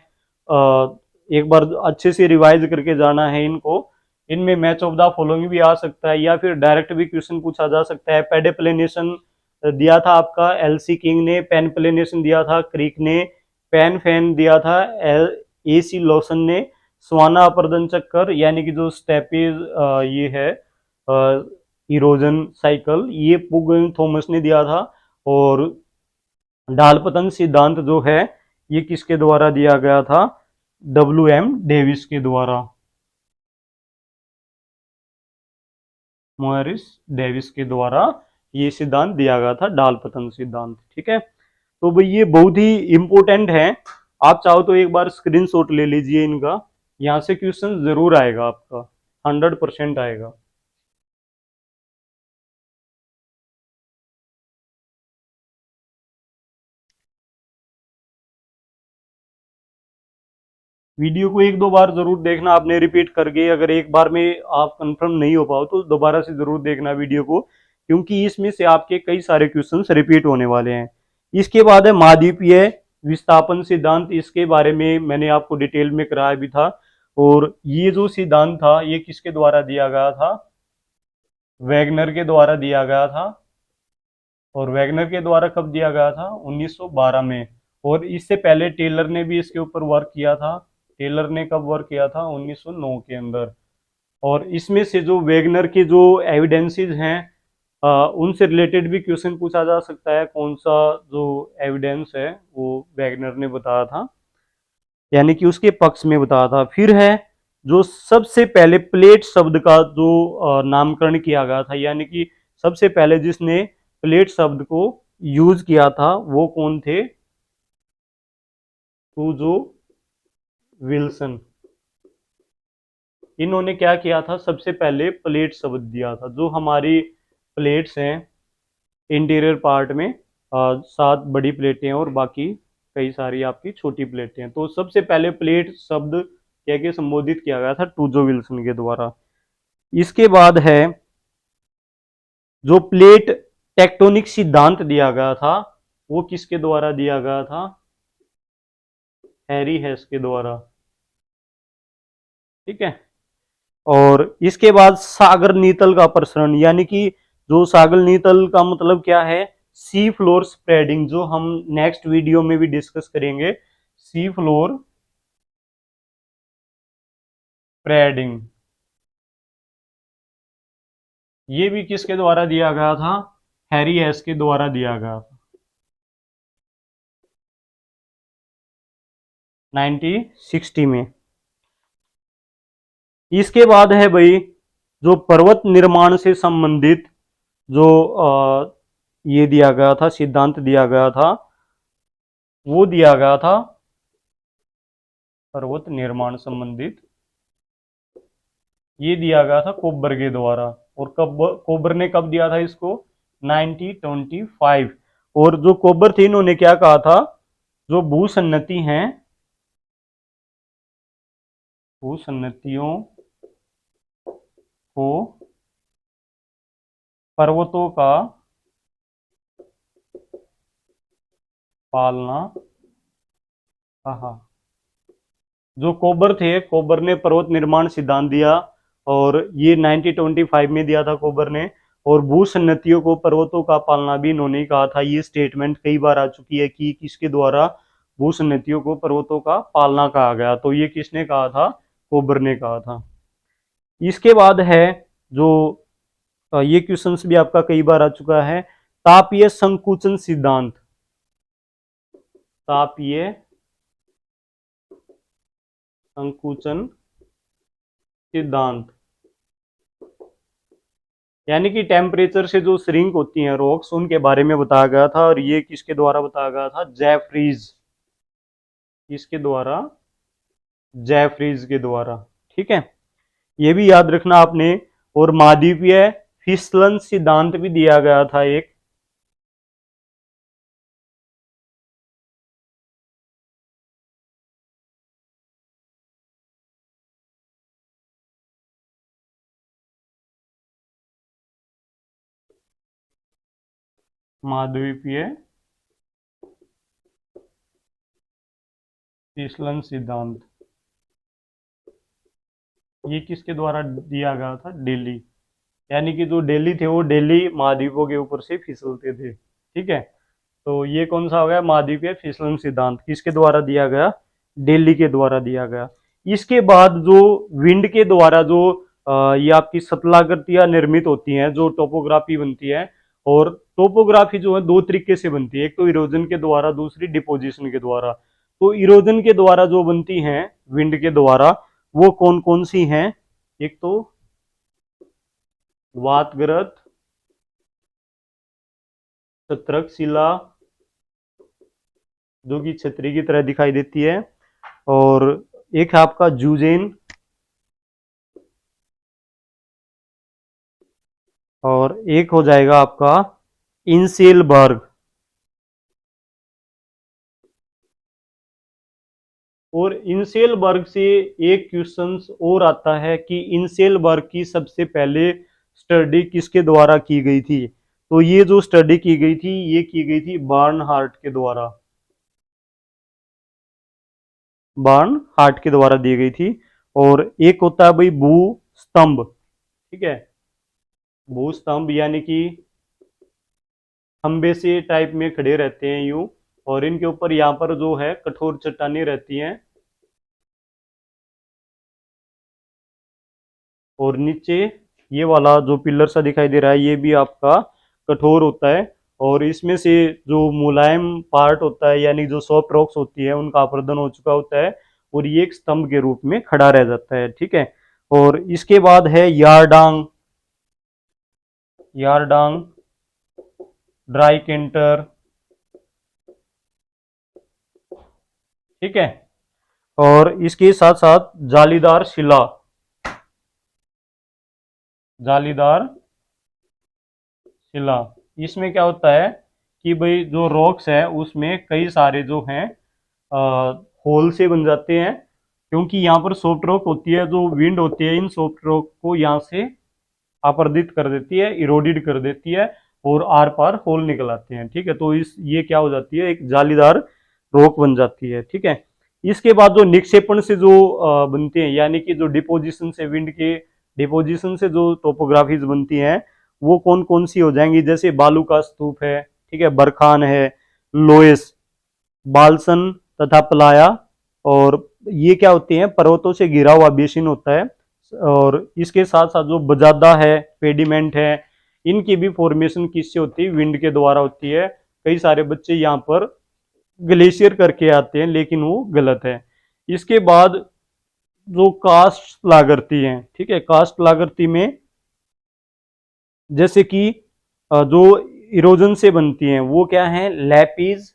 एक बार अच्छे से रिवाइज करके जाना है इनको। इनमें मैच ऑफ द फॉलोइंग भी आ सकता है, या फिर डायरेक्ट भी क्वेश्चन पूछा जा सकता है। पेडिप्लेनेशन दिया था आपका एलसी किंग ने, पेनप्लेनेशन दिया था क्रीक ने, पेन फैन दिया था ए सी लोसन ने, स्वाना अपर्दन चक्कर यानी कि जो स्टेपेज ये है इरोजन साइकिल, ये पुगन थॉमस ने दिया था। और ढाल पतन सिद्धांत जो है ये किसके द्वारा दिया गया था? WM डेविस के द्वारा, मॉरिस डेविस के द्वारा ये सिद्धांत दिया गया था, ढाल पतन सिद्धांत। ठीक है, तो भाई ये बहुत ही इंपॉर्टेंट है। आप चाहो तो एक बार स्क्रीनशॉट ले लीजिए इनका, यहाँ से क्वेश्चन जरूर आएगा आपका, 100% आएगा। वीडियो को एक दो बार जरूर देखना आपने, रिपीट करके। अगर एक बार में आप कंफर्म नहीं हो पाओ तो दोबारा से जरूर देखना वीडियो को, क्योंकि इसमें से आपके कई सारे क्वेश्चंस रिपीट होने वाले हैं। इसके बाद है महाद्वीपीय विस्थापन सिद्धांत। इसके बारे में मैंने आपको डिटेल में कराया भी था। और ये जो सिद्धांत था ये किसके द्वारा दिया गया था? वैगनर के द्वारा दिया गया था। और वैगनर के द्वारा कब दिया गया था? 1912 में। और इससे पहले टेलर ने भी इसके ऊपर वर्क किया था। टेलर ने कब वर्क किया था? 1909 के अंदर। और इसमें से जो वैगनर के जो एविडेंसेस हैं उनसे रिलेटेड भी क्वेश्चन पूछा जा सकता है। कौन सा जो एविडेंस है वो वैगनर ने बताया था, यानी कि उसके पक्ष में बताया था। फिर है जो सबसे पहले प्लेट शब्द का जो नामकरण किया गया था, यानी कि सबसे पहले जिसने प्लेट शब्द को यूज किया था वो कौन थे? टूजो विल्सन। इन्होंने क्या किया था? सबसे पहले प्लेट शब्द दिया था। जो हमारी प्लेट्स हैं इंटीरियर पार्ट में, 7 बड़ी प्लेटें हैं और बाकी कई सारी आपकी छोटी प्लेटें हैं। तो सबसे पहले प्लेट शब्द कह के संबोधित किया गया था टूजो विल्सन के द्वारा। इसके बाद है जो प्लेट टेक्टोनिक सिद्धांत दिया गया था वो किसके द्वारा दिया गया था? हैरी हेस के द्वारा। ठीक है, और इसके बाद सागर नीतल का प्रसरण, यानी कि जो सागर नीतल का मतलब क्या है? सी फ्लोर स्प्रेडिंग, जो हम नेक्स्ट वीडियो में भी डिस्कस करेंगे। सी फ्लोर स्प्रेडिंग, ये भी किसके द्वारा दिया गया था? हैरी हेस के द्वारा दिया गया था, 1960 में। इसके बाद है भाई जो पर्वत निर्माण से संबंधित जो ये दिया गया था, सिद्धांत दिया गया था, वो दिया गया था पर्वत निर्माण संबंधित, ये दिया गया था कोबर के द्वारा। और कब कोबर ने कब दिया था इसको? 1925। और जो कोबर थे इन्होंने क्या कहा था? जो भूसन्नति हैं, भूसन्नतियों को पर्वतों का पालना कहा। जो कोबर थे, कोबर ने पर्वत निर्माण सिद्धांत दिया और ये 1925 में दिया था कोबर ने। और भूसन्नतियों को पर्वतों का पालना भी इन्होंने कहा था। ये स्टेटमेंट कई बार आ चुकी है कि किसके द्वारा भूसन्नतियों को पर्वतों का पालना कहा गया, तो ये किसने कहा था? कोबर ने कहा था। इसके बाद है जो ये क्वेश्चंस भी आपका कई बार आ चुका है, तापीय संकुचन सिद्धांत। तापीय संकुचन सिद्धांत, यानी कि टेम्परेचर से जो श्रिंक होती हैं रॉक्स, उनके बारे में बताया गया था। और ये किसके द्वारा बताया गया था? जेफरीज। किसके द्वारा? जेफरीज के द्वारा। ठीक है, ये भी याद रखना आपने। और महाद्वीपीय फिसलन सिद्धांत भी दिया गया था एक। महाद्वीपीय फिसलन सिद्धांत, ये किसके द्वारा दिया गया था? दिल्ली, यानी कि जो दिल्ली थे वो दिल्ली महाद्वीपों के ऊपर से फिसलते थे। ठीक है, तो ये कौन सा हो गया? महाद्वीपीय फिसलन सिद्धांत किसके द्वारा दिया गया? दिल्ली के द्वारा दिया गया। इसके बाद जो विंड के द्वारा जो ये आपकी सतलाकृतियां निर्मित होती हैं, जो टोपोग्राफी बनती है। और टोपोग्राफी जो है दो तरीके से बनती है, एक तो इरोजन के द्वारा, दूसरी डिपोजिशन के द्वारा। तो इरोजन के द्वारा जो बनती हैं विंड के द्वारा, वो कौन कौन सी हैं? एक तो वातग्रत, छत्रक शिला जो कि छतरी की तरह दिखाई देती है, और एक है आपका जूजेन, और एक हो जाएगा आपका इंसेलबर्ग। और इंसेलबर्ग से एक क्वेश्चन और आता है कि इंसेलबर्ग की सबसे पहले स्टडी किसके द्वारा की गई थी? तो ये जो स्टडी की गई थी, ये की गई थी बार्नहार्ट के द्वारा। बार्नहार्ट के द्वारा दी गई थी। और एक होता है भाई भू स्तंभ, ठीक है। भू स्तंभ यानी कि खंबे से टाइप में खड़े रहते हैं यूं, और इनके ऊपर यहाँ पर जो है कठोर चट्टानें रहती हैं, और नीचे ये वाला जो पिलर सा दिखाई दे रहा है, ये भी आपका कठोर होता है। और इसमें से जो मुलायम पार्ट होता है, यानी जो सॉफ्ट रॉक्स होती है, उनका अपरदन हो चुका होता है, और ये एक स्तंभ के रूप में खड़ा रह जाता है, ठीक है। और इसके बाद है यारडांग, यारडांग, ड्राइकेंटर, ठीक है। और इसके साथ साथ जालीदार शिला, जालीदार शिला। इसमें क्या होता है कि भाई जो रॉक्स है उसमें कई सारे जो हैं होल से बन जाते हैं, क्योंकि यहाँ पर सॉफ्ट रॉक होती है, जो विंड होती है इन सॉफ्ट रॉक को यहाँ से अपरदित कर देती है, इरोडेड कर देती है, और आर पार होल निकल आते हैं, ठीक है। तो इस ये क्या हो जाती है, एक जालीदार रॉक बन जाती है, ठीक है। इसके बाद जो निक्षेपण से जो बनते हैं, यानी कि जो डिपोजिशन से, विंड के डिपोजिशन से जो टोपोग्राफीज बनती हैं, वो कौन कौन सी हो जाएंगी? जैसे बालू का स्तूप है, ठीक है, बरखान है, लोएस, बालसन तथा प्लाया। और ये क्या होती हैं, पर्वतों से घिरा हुआ बेसिन होता है। और इसके साथ साथ जो बजादा है, पेडिमेंट है, इनकी भी फॉर्मेशन किससे होती है? विंड के द्वारा होती है। कई सारे बच्चे यहाँ पर ग्लेशियर करके आते हैं, लेकिन वो गलत है। इसके बाद जो कास्ट लागर्ती है, ठीक है, कास्ट लागर्ती में जैसे कि जो इरोजन से बनती हैं, वो क्या है? लैपीज,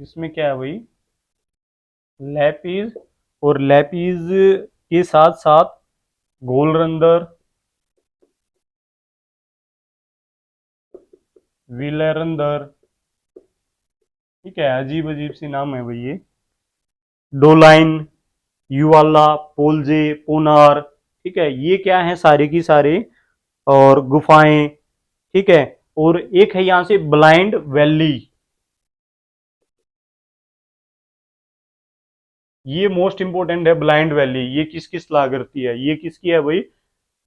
इसमें क्या है भाई? लैपीज, और लैपीज के साथ साथ गोलरंदर, विलरंदर, ठीक है, अजीब अजीब सी नाम है भाई ये। डोलाइन, युवाला, पोलजे, पोनार, ठीक है, ये क्या है? सारे की सारे और गुफाएं, ठीक है। और एक है यहां से ब्लाइंड वैली, ये मोस्ट इंपोर्टेंट है। ब्लाइंड वैली ये किस किस ला करती है? ये किसकी है भाई?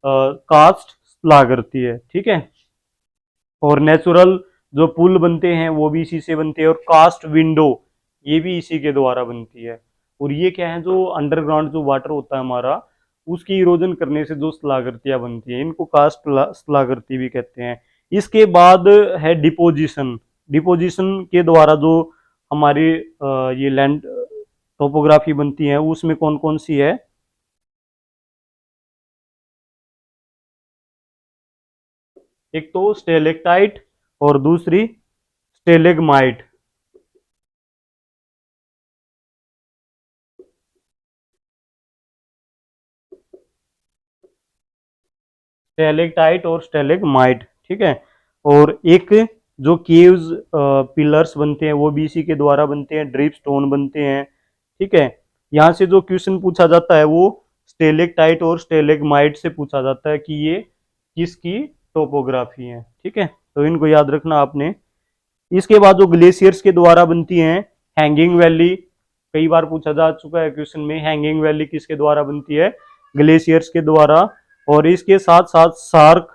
कास्ट ला करती है, ठीक है। और नेचुरल जो पुल बनते हैं वो भी इसी से बनते हैं, और कास्ट विंडो ये भी इसी के द्वारा बनती है। और ये क्या है? जो अंडरग्राउंड जो वाटर होता है हमारा, उसकी इरोजन करने से जो स्थलाकृतियां बनती है, इनको कास्ट स्थलाकृति भी कहते हैं। इसके बाद है डिपोजिशन। डिपोजिशन के द्वारा जो हमारी ये लैंड टोपोग्राफी बनती है, उसमें कौन कौन सी है? एक तो स्टेलेक्टाइट, और दूसरी स्टेलेगमाइट। स्टेलेक्टाइट और स्टेलेगमाइट, ठीक है। और एक जो केव्स पिलर्स बनते हैं, वो भी इसी के द्वारा बनते हैं। ड्रिप स्टोन बनते हैं, ठीक है। यहाँ से जो क्वेश्चन पूछा जाता है वो स्टेलेक्टाइट और स्टेलेगमाइट से पूछा जाता है कि ये किसकी टोपोग्राफी है, ठीक है। तो इनको याद रखना आपने। इसके बाद जो ग्लेशियर्स के द्वारा बनती हैं, हैंगिंग वैली, कई बार पूछा जा चुका है क्वेश्चन में, हैंगिंग वैली किसके द्वारा बनती है, ग्लेशियर्स के द्वारा। और इसके साथ साथ सार्क,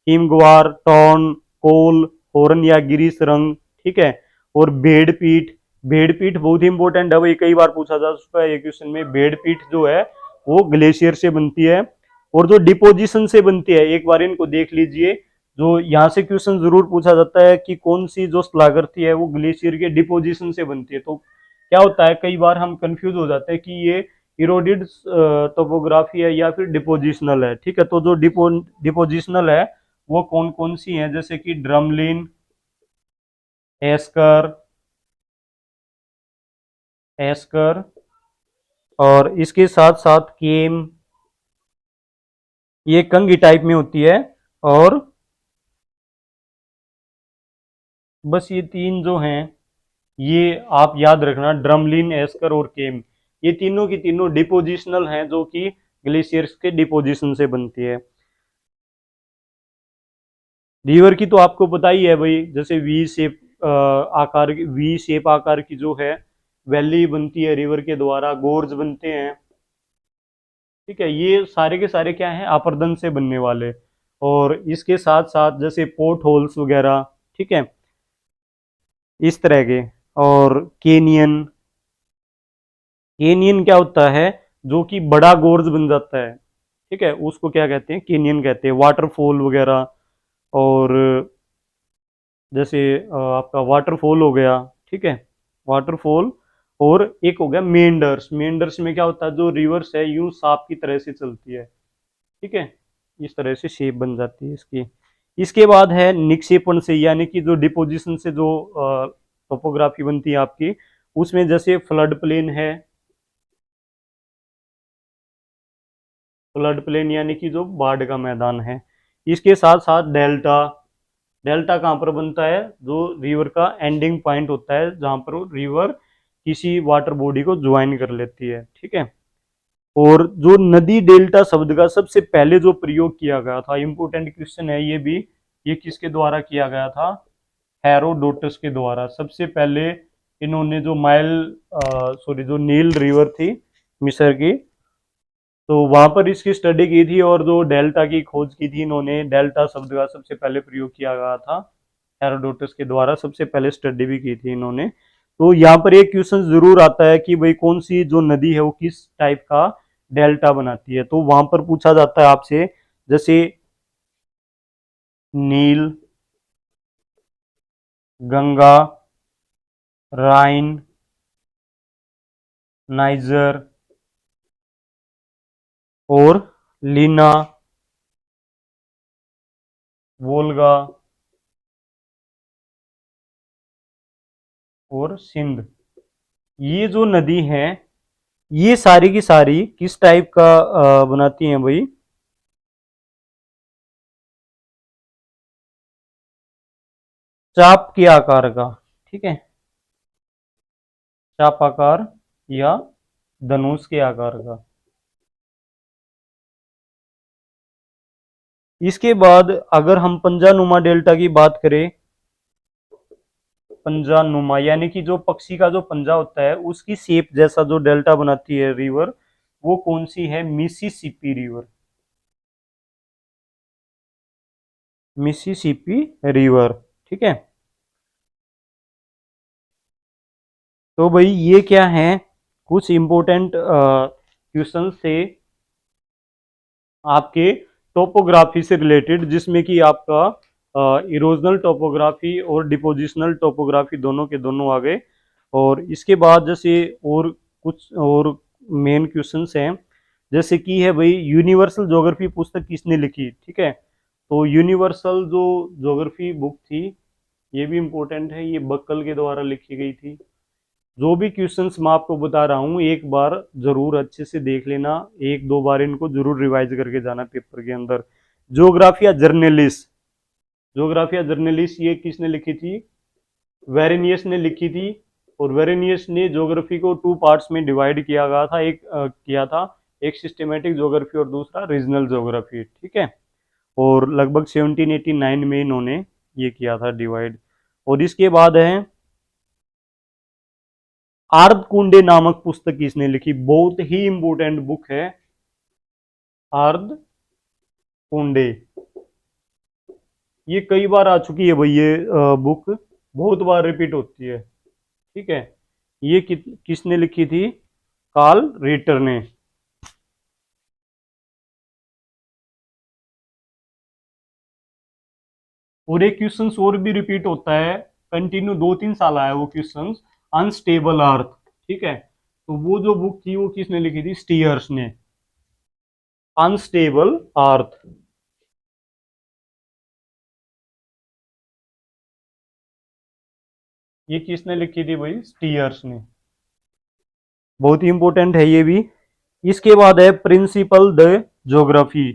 हिमग्वार, टॉन, कोल, हॉर्न या गिरीश रंग, ठीक है। और भेड़पीठ, भेड़पीठ बहुत ही इंपॉर्टेंट है भाई, कई बार पूछा जा चुका है ये क्वेश्चन में। भेड़पीठ जो है वो ग्लेशियर से बनती है। और जो डिपोजिशन से बनती है, एक बार इनको देख लीजिए, जो यहाँ से क्वेश्चन जरूर पूछा जाता है कि कौन सी जो स्थलाकृति है वो ग्लेशियर के डिपोजिशन से बनती है। तो क्या होता है, कई बार हम कंफ्यूज हो जाते हैं कि ये इरोडेड टोपोग्राफी है या फिर डिपोजिशनल है, ठीक है। तो जो डिपोजिशनल है वो कौन कौन सी है, जैसे कि ड्रमलिन, एस्कर, एस्कर, और इसके साथ साथ केम, ये कंघी टाइप में होती है। और बस ये तीन जो हैं, ये आप याद रखना, ड्रमलिन, एस्कर और केम, ये तीनों की तीनों डिपोजिशनल हैं, जो कि ग्लेशियर्स के डिपोजिशन से बनती है। रिवर की तो आपको पता ही है भाई, जैसे वी शेप आकार, वी शेप आकार की जो है वैली बनती है रिवर के द्वारा, गोर्ज बनते हैं, ठीक है। ये सारे के सारे क्या हैं, अपरदन से बनने वाले। और इसके साथ साथ जैसे पोर्ट होल्स वगैरह, ठीक है, इस तरह के। और केनियन, केनियन क्या होता है, जो कि बड़ा गोर्ज बन जाता है, ठीक है, उसको क्या कहते हैं, केनियन कहते हैं। वाटरफॉल वगैरह, और जैसे आपका वाटरफॉल हो गया, ठीक है, वाटरफॉल। और एक हो गया मेंडर्स, मेंडर्स में क्या होता है, जो रिवर्स है यूं सांप की तरह से चलती है, ठीक है, इस तरह से शेप बन जाती है इसकी। इसके बाद है निक्षेपण से, यानी कि जो डिपोजिशन से जो टोपोग्राफी बनती है आपकी, उसमें जैसे फ्लड प्लेन है, फ्लड प्लेन यानी कि जो बाढ़ का मैदान है। इसके साथ साथ डेल्टा, डेल्टा कहाँ पर बनता है, जो रिवर का एंडिंग पॉइंट होता है, जहां पर रिवर किसी वाटर बॉडी को ज्वाइन कर लेती है, ठीक है। और जो नदी डेल्टा शब्द का सबसे पहले जो प्रयोग किया गया था, इंपोर्टेंट क्वेश्चन है ये भी, ये किसके द्वारा किया गया था, हेरोडोटस के द्वारा। सबसे पहले इन्होंने जो सॉरी, जो नील रिवर थी मिस्र की, तो वहां पर इसकी स्टडी की थी, और जो डेल्टा की खोज की थी इन्होंने, डेल्टा शब्द का सबसे पहले प्रयोग किया गया था हेरोडोटस के द्वारा, सबसे पहले स्टडी भी की थी इन्होंने। तो यहाँ पर एक क्वेश्चन जरूर आता है कि भाई कौन सी जो नदी है वो किस टाइप का डेल्टा बनाती है, तो वहां पर पूछा जाता है आपसे, जैसे नील, गंगा, राइन, नाइजर और लीना, वोल्गा और सिंध। ये जो नदी है, ये सारी की सारी किस टाइप का बनाती हैं भाई, चाप के आकार का, ठीक है, चाप आकार या धनुष के आकार का। इसके बाद अगर हम पंजानुमा डेल्टा की बात करें, पंजानुमा यानी कि जो पक्षी का जो पंजा होता है उसकी शेप जैसा जो डेल्टा बनाती है रिवर, वो कौन सी है, मिसिसिपी रिवर, मिसिसिपी रिवर, ठीक है। तो भाई ये क्या है, कुछ इंपॉर्टेंट क्वेश्चन थे आपके टोपोग्राफी से रिलेटेड, जिसमें कि आपका इरोजनल टोपोग्राफी और डिपोजिशनल टोपोग्राफी दोनों के दोनों आ गए। और इसके बाद जैसे और कुछ और मेन क्वेश्चंस हैं, जैसे कि है भाई यूनिवर्सल ज्योग्राफी पुस्तक किसने लिखी, ठीक है। तो यूनिवर्सल जो ज्योग्राफी बुक थी, ये भी इम्पोर्टेंट है, ये बक्कल के द्वारा लिखी गई थी। जो भी क्वेश्चंस मैं आपको बता रहा हूँ एक बार जरूर अच्छे से देख लेना, एक दो बार इनको जरूर रिवाइज करके जाना पेपर के अंदर। ज्योग्राफिया जर्नलिस्ट, ज्योग्राफिया जर्नलिस्ट ये किसने लिखी थी, वेरेनियस ने लिखी थी। और वेरेनियस ने ज्योग्राफी को टू पार्ट्स में डिवाइड किया गया था, किया था, एक सिस्टमेटिक ज्योग्राफी और दूसरा रीजनल ज्योग्राफी, ठीक है। और लगभग 1789 में इन्होंने ये किया था डिवाइड। और इसके बाद है आर्द कुंडे नामक पुस्तक किसने लिखी? बहुत ही इंपॉर्टेंट बुक है आर्द कुंडे। ये कई बार आ चुकी है भाई, ये बुक बहुत बार रिपीट होती है। ठीक है, ये किसने लिखी थी? कार्ल रिटर ने। और एक क्वेश्चन और भी रिपीट होता है, कंटिन्यू 2-3 साल आया वो क्वेश्चन, अनस्टेबल अर्थ। ठीक है, तो वो जो बुक थी वो किसने लिखी थी? स्टीयर्स ने, अनस्टेबल अर्थ। ये किसने लिखी थी भाई? स्टीयर्स ने। बहुत ही इंपॉर्टेंट है ये भी। इसके बाद है प्रिंसिपल द ज्योग्राफी।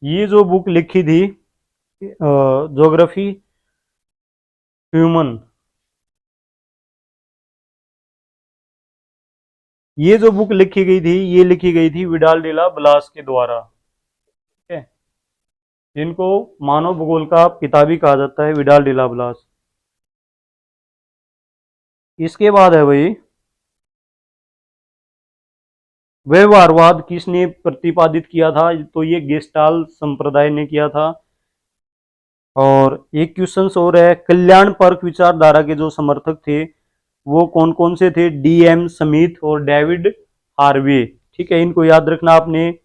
ये जो बुक लिखी थी ज्योग्राफी ह्यूमन, ये जो बुक लिखी गई थी ये लिखी गई थी विडाल डेला ब्लास के द्वारा। ठीक है, जिनको मानव भूगोल का पिता भी कहा जाता है, विडाल डेला ब्लास। इसके बाद है भाई व्यवहारवाद किसने प्रतिपादित किया था? तो ये गेस्टाल संप्रदाय ने किया था। और एक क्वेश्चन और है, कल्याण परक विचारधारा के जो समर्थक थे वो कौन कौन से थे? DM स्मिथ और डेविड हार्वे। ठीक है, इनको याद रखना आपने।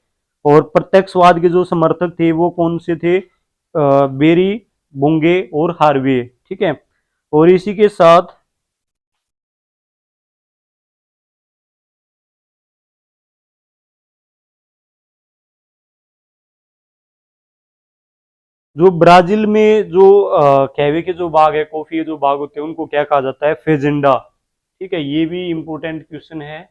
और प्रत्यक्षवाद के जो समर्थक थे वो कौन से थे? बेरी, बुंगे और हार्वे। ठीक है, और इसी के साथ जो ब्राजील में जो कैवे के जो बाग है, कॉफी के जो बाग होते हैं, उनको क्या कहा जाता है? फेजेंडा। ठीक है, ये भी इंपॉर्टेंट क्वेश्चन है।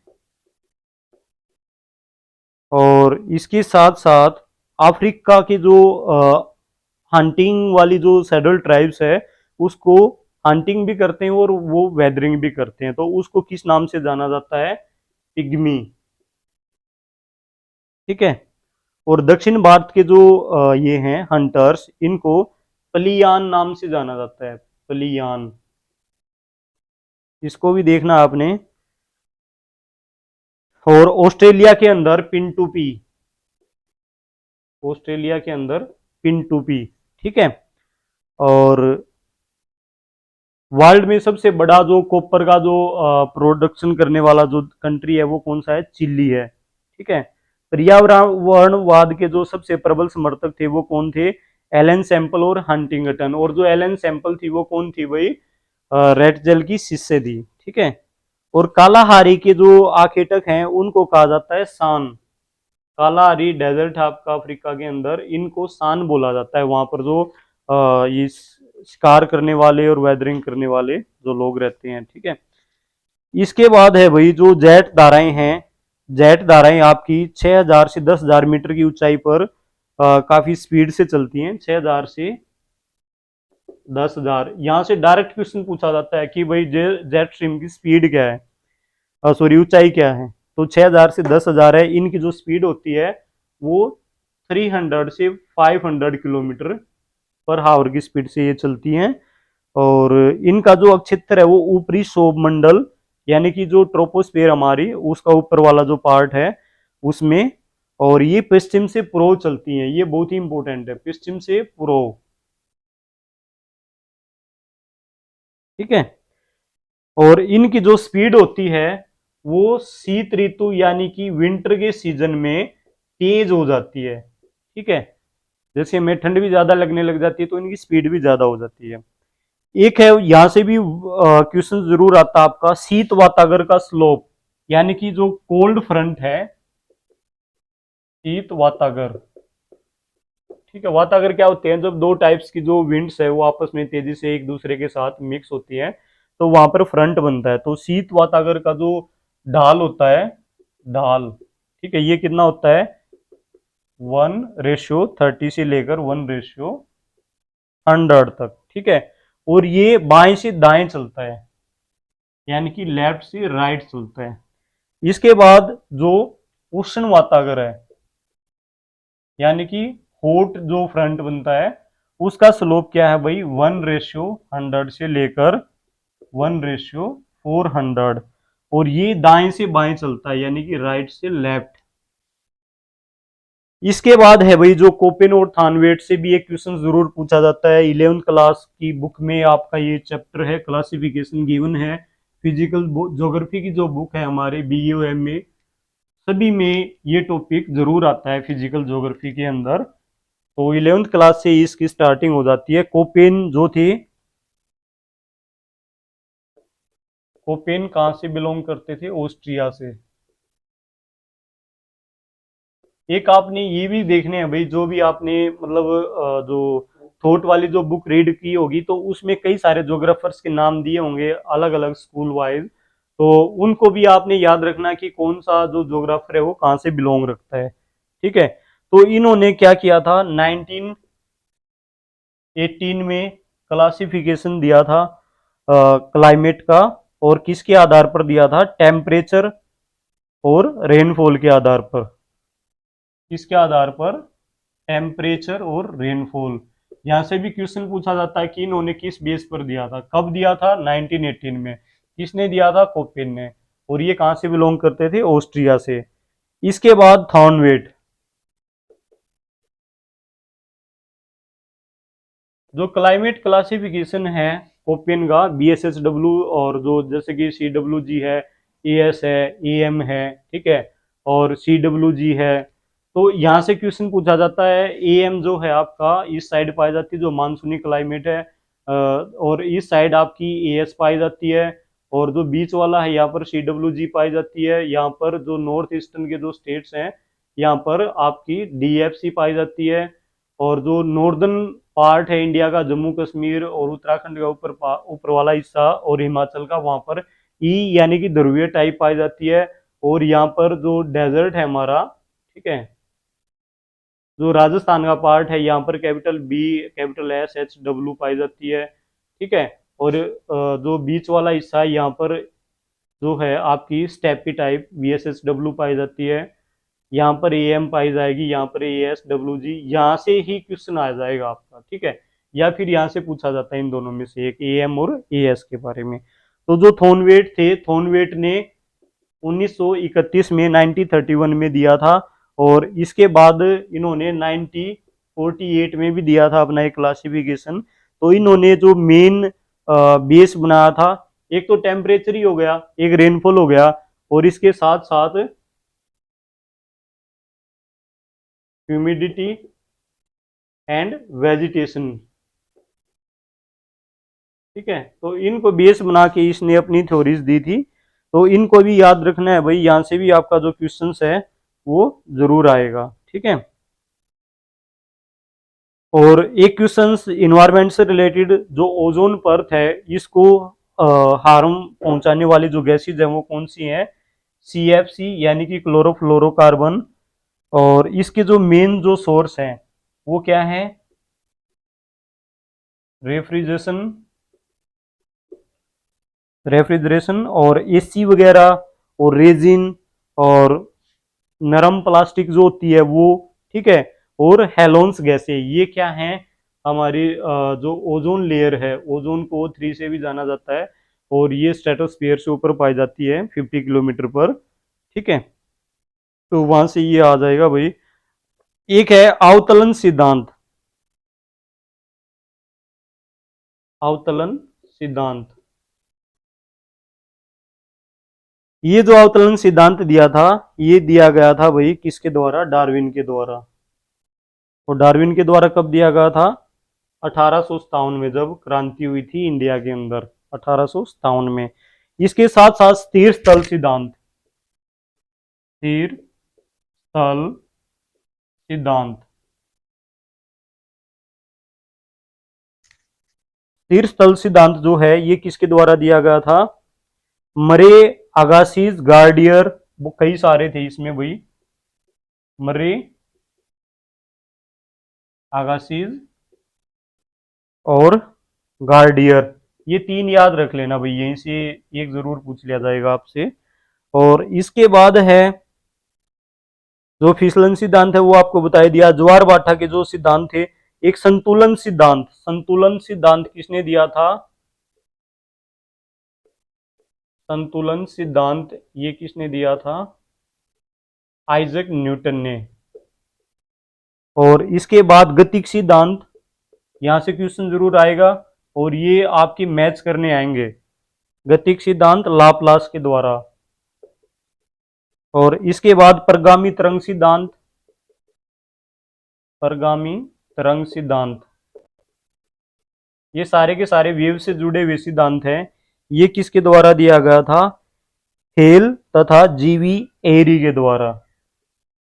और इसके साथ साथ अफ्रीका के जो हंटिंग वाली जो सैडल ट्राइब्स है उसको हंटिंग भी करते हैं और वो वेदरिंग भी करते हैं, तो उसको किस नाम से जाना जाता है? पिग्मी। ठीक है, और दक्षिण भारत के जो ये हैं हंटर्स, इनको पलियान नाम से जाना जाता है, पलियान। इसको भी देखना आपने। और ऑस्ट्रेलिया के अंदर पिंटूपी, ऑस्ट्रेलिया के अंदर पिंटूपी। ठीक है, और वर्ल्ड में सबसे बड़ा जो कॉपर का जो प्रोडक्शन करने वाला जो कंट्री है वो कौन सा है? चिली है। ठीक है, पर्यावरणवाद के जो सबसे प्रबल समर्थक थे वो कौन थे? एलन सैंपल और हंटिंगटन। और जो एलन सैंपल थी वो कौन थी भाई? रेड जेल की शिष्य थी। ठीक है, और कालाहारी के जो आखेटक हैं उनको कहा जाता है सान। कालाहारी डेजर्ट है आपका अफ्रीका के अंदर, इनको सान बोला जाता है। वहां पर जो ये शिकार करने वाले और वेदरिंग करने वाले जो लोग रहते हैं। ठीक है, इसके बाद है भाई जो जेट धाराएं हैं। जेट धाराएं आपकी 6000 से 10,000 मीटर की ऊंचाई पर काफी स्पीड से चलती हैं। 6000 से 10,000। यहाँ से डायरेक्ट क्वेश्चन पूछा जाता है कि भाई जेट स्ट्रीम की स्पीड क्या है, सॉरी ऊंचाई क्या है? तो 6000 से 10,000 है। इनकी जो स्पीड होती है वो 300 से 500 किलोमीटर पर हावर की स्पीड से ये चलती हैं। और इनका जो अक्षेत्र है वो ऊपरी सौरमंडल यानी कि जो ट्रोपोस्फेयर हमारी उसका ऊपर वाला जो पार्ट है उसमें। और ये पश्चिम से पूर्व चलती हैं, ये बहुत ही इंपॉर्टेंट है, पश्चिम से पूर्व। ठीक है, और इनकी जो स्पीड होती है वो शीत ऋतु यानी कि विंटर के सीजन में तेज हो जाती है। ठीक है, जैसे हमें ठंड भी ज्यादा लगने लग जाती है तो इनकी स्पीड भी ज्यादा हो जाती है। एक है यहां से भी क्वेश्चन जरूर आता है आपका, शीत वातागर का स्लोप यानी कि जो कोल्ड फ्रंट है, शीत वातागर। ठीक है, वातागर क्या होते हैं? जब दो टाइप्स की जो विंड्स है वो आपस में तेजी से एक दूसरे के साथ मिक्स होती है तो वहां पर फ्रंट बनता है। तो शीत वातागर का जो ढाल होता है, ढाल, ठीक है, ये कितना होता है? 1:30 से लेकर 1:100 तक। ठीक है, और ये बाएं से दाएं चलता है यानी कि लेफ्ट से राइट चलता है। इसके बाद जो उष्ण वातागर है, यानी कि होट जो फ्रंट बनता है उसका स्लोप क्या है भाई, 1:100 से लेकर 1:400, और ये दाएं से बाएं चलता है यानी कि राइट से लेफ्ट। इसके बाद है भाई जो कोपेन और थानवेट से भी एक क्वेश्चन जरूर पूछा जाता है। 11th क्लास की बुक में आपका ये चैप्टर है, क्लासिफिकेशन गिवन है। फिजिकल ज्योग्राफी की जो बुक है हमारे बीईओएम में, सभी में ये टॉपिक जरूर आता है फिजिकल ज्योग्राफी के अंदर। तो 11th क्लास से इसकी स्टार्टिंग हो जाती है। कोपेन जो थे, कोपेन कहाँ से बिलोंग करते थे, ऑस्ट्रिया से। एक आपने ये भी देखने हैं भाई, जो भी आपने मतलब जो थॉट वाली जो बुक रीड की होगी तो उसमें कई सारे ज्योग्राफर्स के नाम दिए होंगे अलग अलग स्कूल वाइज, तो उनको भी आपने याद रखना कि कौन सा जो ज्योग्राफर है वो कहाँ से बिलोंग रखता है। ठीक है, तो इन्होंने क्या किया था, 1918 में क्लासिफिकेशन दिया था क्लाइमेट का, और किसके आधार पर दिया था, टेम्परेचर और रेनफॉल के आधार पर। किसके आधार पर, टेम्परेचर और रेनफॉल। यहां से भी क्वेश्चन पूछा जाता है कि इन्होंने किस बेस पर दिया था, कब दिया था, 1918 में। किसने दिया था, कोपेन ने। और ये कहां से बिलोंग करते थे, ऑस्ट्रिया से। इसके बाद थॉर्नवेट, जो क्लाइमेट क्लासिफिकेशन है कोपेन का, BSHW, और जो जैसे कि CWG है, AS है, AM है, ठीक है, और CWG है। तो यहाँ से क्वेश्चन पूछा जाता है, AM जो है आपका इस साइड पाई जाती है जो मानसूनी क्लाइमेट है, और इस साइड आपकी AS पाई जाती है, और जो बीच वाला है यहाँ पर CWG पाई जाती है। यहाँ पर जो नॉर्थ ईस्टर्न के जो स्टेट्स हैं यहाँ पर आपकी DFC पाई जाती है, और जो नॉर्दर्न पार्ट है इंडिया का, जम्मू कश्मीर और उत्तराखंड का ऊपर ऊपर वाला हिस्सा और हिमाचल का, वहां पर ई यानी कि ध्रुवीय टाइप पाई जाती है। और यहाँ पर जो डेजर्ट है हमारा, ठीक है, जो राजस्थान का पार्ट है यहाँ पर कैपिटल B, कैपिटल SHW पाई जाती है। ठीक है, और जो बीच वाला हिस्सा है यहाँ पर जो है आपकी स्टेपी टाइप VSHW पाई जाती है। यहाँ पर AM पाई जाएगी, यहाँ पर ASWG, यहाँ से ही क्वेश्चन आ जाएगा आपका। ठीक है, या फिर यहाँ से पूछा जाता है इन दोनों में से एक, AM और AS के बारे में। तो जो थॉर्नवेट थे, थॉर्नवेट ने 1931 में 1931 में दिया था, और इसके बाद इन्होंने 1948 में भी दिया था अपना एक क्लासिफिकेशन। तो इन्होंने जो मेन बेस बनाया था, एक तो टेम्परेचर ही हो गया, एक रेनफॉल हो गया, और इसके साथ साथ ह्यूमिडिटी एंड वेजिटेशन। ठीक है, तो इनको बेस बना के इसने अपनी थ्योरीज दी थी। तो इनको भी याद रखना है भाई, यहां से भी आपका जो क्वेश्चन है वो जरूर आएगा। ठीक है, और एक क्वेश्चन इन्वायरमेंट से रिलेटेड, जो ओजोन परत है इसको हार्म पहुंचाने वाली जो गैसेज है वो कौन सी है, CFC यानी कि क्लोरोफ्लोरोकार्बन। और इसके जो मेन जो सोर्स है वो क्या है, रेफ्रिजरेशन, रेफ्रिजरेशन और AC वगैरह, और रेजिन, और नरम प्लास्टिक जो होती है वो। ठीक है, और हेलोन्स गैसें, ये क्या है, हमारी जो ओजोन लेयर है, ओजोन को O3 से भी जाना जाता है, और ये स्ट्रेटोस्फीयर से ऊपर पाई जाती है 50 किलोमीटर पर। ठीक है, तो वहां से ये आ जाएगा भाई। एक है अवतलन सिद्धांत, अवतलन सिद्धांत। ये जो अवतरण सिद्धांत दिया था, ये दिया गया था भाई किसके द्वारा, डार्विन के द्वारा। और डार्विन के द्वारा कब दिया गया था, 1857 में, जब क्रांति हुई थी इंडिया के अंदर, 1857 में। इसके साथ साथ स्थिर स्थल सिद्धांत, स्थिर स्थल सिद्धांत, स्थिर स्थल सिद्धांत जो है ये किसके द्वारा दिया गया था, मरे अगासिस गार्डियर, वो कई सारे थे इसमें भाई, मरे अगासिस और गार्डियर, ये तीन याद रख लेना भाई, यहीं से एक जरूर पूछ लिया जाएगा आपसे। और इसके बाद है जो फिसलन सिद्धांत है वो आपको बताई दिया। ज्वार भाटा के जो सिद्धांत थे, एक संतुलन सिद्धांत, संतुलन सिद्धांत किसने दिया था? संतुलन सिद्धांत ये किसने दिया था? आइजैक न्यूटन ने। और इसके बाद गतिक सिद्धांत, यहां से क्वेश्चन जरूर आएगा और ये आपकी मैच करने आएंगे। गतिक सिद्धांत लाप्लास के द्वारा। और इसके बाद परगामी तरंग सिद्धांत, परगामी तरंग सिद्धांत, ये सारे के सारे वेव से जुड़े हुए सिद्धांत हैं। ये किसके द्वारा दिया गया था? हेल तथा जीवी एरी के द्वारा।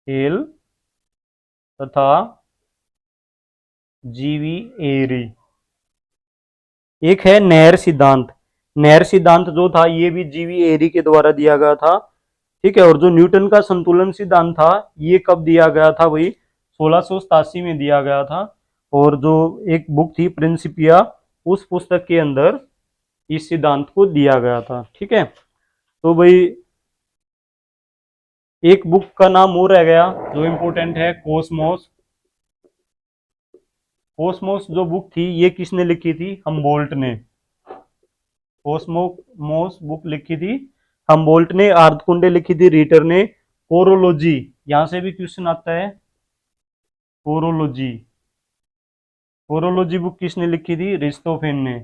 हेल तथा जीवी एरी। एक है नेर सिद्धांत। नेर सिद्धांत जो था ये भी जीवी एरी के द्वारा दिया गया था। ठीक है। और जो न्यूटन का संतुलन सिद्धांत था ये कब दिया गया था भाई? 1687 में दिया गया था। और जो एक बुक थी प्रिंसिपिया, उस पुस्तक के अंदर इस सिद्धांत को दिया गया था। ठीक है। तो भाई एक बुक का नाम और रह गया जो इंपॉर्टेंट है, कोसमोस। कोसमोस जो बुक थी ये किसने लिखी थी? हमबोल्ट ने। कोसमोस बुक लिखी थी हमबोल्ट ने। आर्धकुंडे लिखी थी रीटर ने। कोरोलॉजी, यहां से भी क्वेश्चन आता है। कोरोलॉजी, कोरोलॉजी बुक किसने लिखी थी? रिस्टोफेन ने।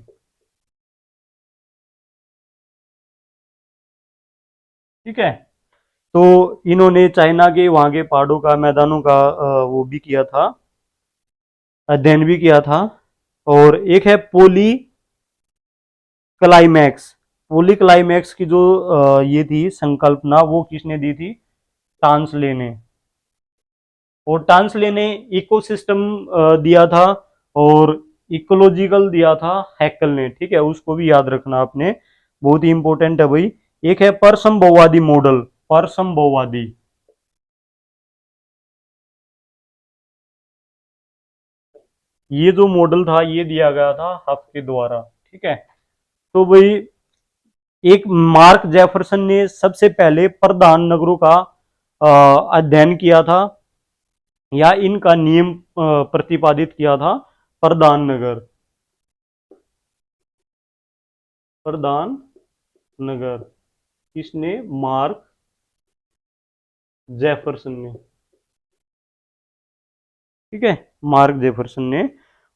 ठीक है। तो इन्होंने चाइना के वहां के पहाड़ों का, मैदानों का वो भी किया था, अध्ययन भी किया था। और एक है पोली क्लाइमैक्स। पोली क्लाइमैक्स की जो ये थी संकल्पना, वो किसने दी थी? टांसले ने। और टांसले ने इकोसिस्टम दिया था और इकोलॉजिकल दिया था हैकल ने। ठीक है, उसको भी याद रखना आपने, बहुत ही इंपॉर्टेंट है भाई। एक है परसंभववादी मॉडल, परसंभववादी। ये जो मॉडल था ये दिया गया था हफ के द्वारा। ठीक है। तो भाई एक मार्क जेफरसन ने सबसे पहले प्रधान नगरों का अध्ययन किया था, या इनका नियम प्रतिपादित किया था। प्रधान नगर, प्रधान नगर किसने? मार्क जेफरसन ने। ठीक है, मार्क जेफरसन ने।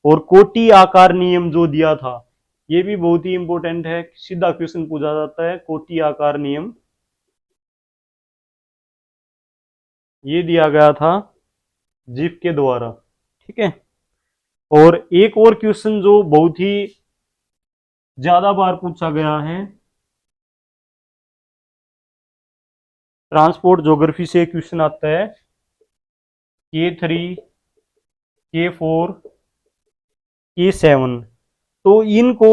और कोटी आकार नियम जो दिया था ये भी बहुत ही इंपॉर्टेंट है, सीधा क्वेश्चन पूछा जाता है। कोटी आकार नियम ये दिया गया था जिफ के द्वारा। ठीक है। और एक और क्वेश्चन जो बहुत ही ज्यादा बार पूछा गया है, ट्रांसपोर्ट ज्योग्राफी से क्वेश्चन आता है, K3, K4, K7। तो इनको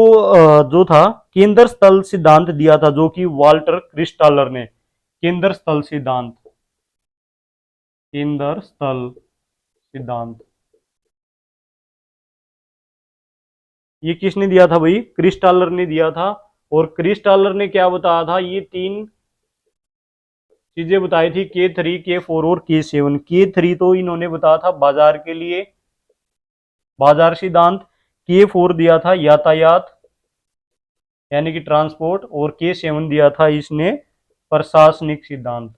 जो था केंद्र स्थल सिद्धांत दिया था, जो कि वाल्टर क्रिस्टालर ने। केंद्र स्थल सिद्धांत, केंद्र स्थल सिद्धांत ये किसने दिया था भाई? क्रिस्टालर ने दिया था। और क्रिस्टालर ने क्या बताया था? ये तीन चीजें बताई थी, K3, K4 और K7। K3 तो इन्होंने बताया था बाजार के लिए, बाजार सिद्धांत। K4 दिया था यातायात यानी कि ट्रांसपोर्ट। और K7 दिया था इसने प्रशासनिक सिद्धांत।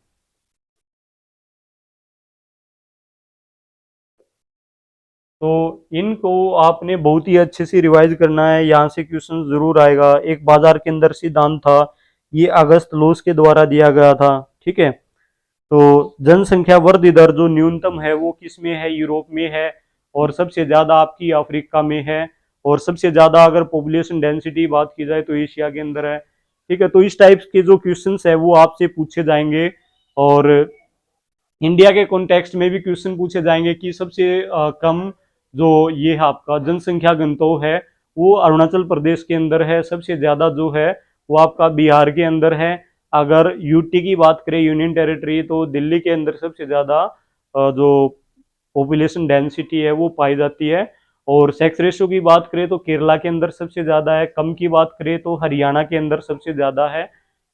तो इनको आपने बहुत ही अच्छे से रिवाइज करना है, यहाँ से क्वेश्चन जरूर आएगा। एक बाजार के अंदर सिद्धांत था, ये अगस्त लोस के द्वारा दिया गया था। ठीक है। तो जनसंख्या वृद्धि दर जो न्यूनतम है वो किस में है? यूरोप में है। और सबसे ज्यादा आपकी अफ्रीका में है। और सबसे ज्यादा अगर पॉपुलेशन डेंसिटी बात की जाए तो एशिया के अंदर है। ठीक है। तो इस टाइप के जो क्वेश्चंस है वो आपसे पूछे जाएंगे। और इंडिया के कॉन्टेक्स्ट में भी क्वेश्चन पूछे जाएंगे कि सबसे कम जो ये आपका जनसंख्या घनत्व है वो अरुणाचल प्रदेश के अंदर है, सबसे ज्यादा जो है वो आपका बिहार के अंदर है। अगर यूटी की बात करें, यूनियन टेरिटरी, तो दिल्ली के अंदर सबसे ज्यादा जो पॉपुलेशन डेंसिटी है वो पाई जाती है। और सेक्स रेशियो की बात करें तो केरला के अंदर सबसे ज्यादा है। कम की बात करें तो हरियाणा के अंदर सबसे ज्यादा है।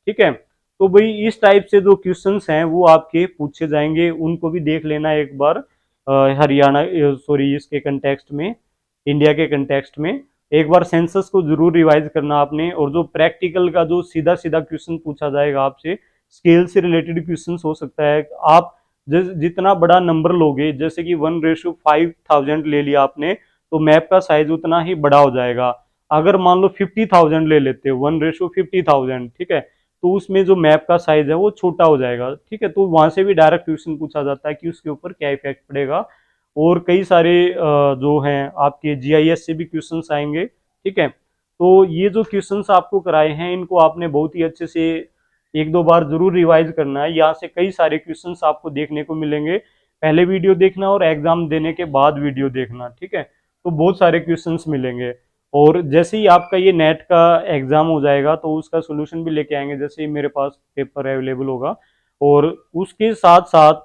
ठीक है। तो भाई इस टाइप से जो क्वेश्चंस हैं वो आपके पूछे जाएंगे, उनको भी देख लेना एक बार। हरियाणा, सॉरी, इसके कंटेक्स्ट में, इंडिया के कंटेक्स्ट में एक बार सेंसस को जरूर रिवाइज करना आपने। और जो प्रैक्टिकल का जो सीधा सीधा क्वेश्चन पूछा जाएगा आपसे, स्केल से रिलेटेड क्वेश्चन हो सकता है, आप जितना बड़ा नंबर लोगे, जैसे कि 1:5000 ले लिया आपने, तो मैप का साइज उतना ही बड़ा हो जाएगा। अगर मान लो 50,000 ले लेते हो, 1:50,000, ठीक है, तो उसमें जो मैप का साइज है वो छोटा हो जाएगा, ठीक है। तो वहां से भी डायरेक्ट क्वेश्चन पूछा जाता है कि उसके ऊपर क्या इफेक्ट पड़ेगा। और कई सारे जो हैं आपके जीआईएस से भी क्वेश्चंस आएंगे, ठीक है। तो ये जो क्वेश्चंस आपको कराए हैं, इनको आपने बहुत ही अच्छे से एक दो बार जरूर रिवाइज करना है। यहाँ से कई सारे क्वेश्चंस आपको देखने को मिलेंगे, पहले वीडियो देखना और एग्जाम देने के बाद वीडियो देखना, ठीक है। तो बहुत सारे क्वेश्चंस मिलेंगे। और जैसे ही आपका ये नेट का एग्जाम हो जाएगा तो उसका सोल्यूशन भी लेके आएंगे, जैसे ही मेरे पास पेपर अवेलेबल होगा। और उसके साथ साथ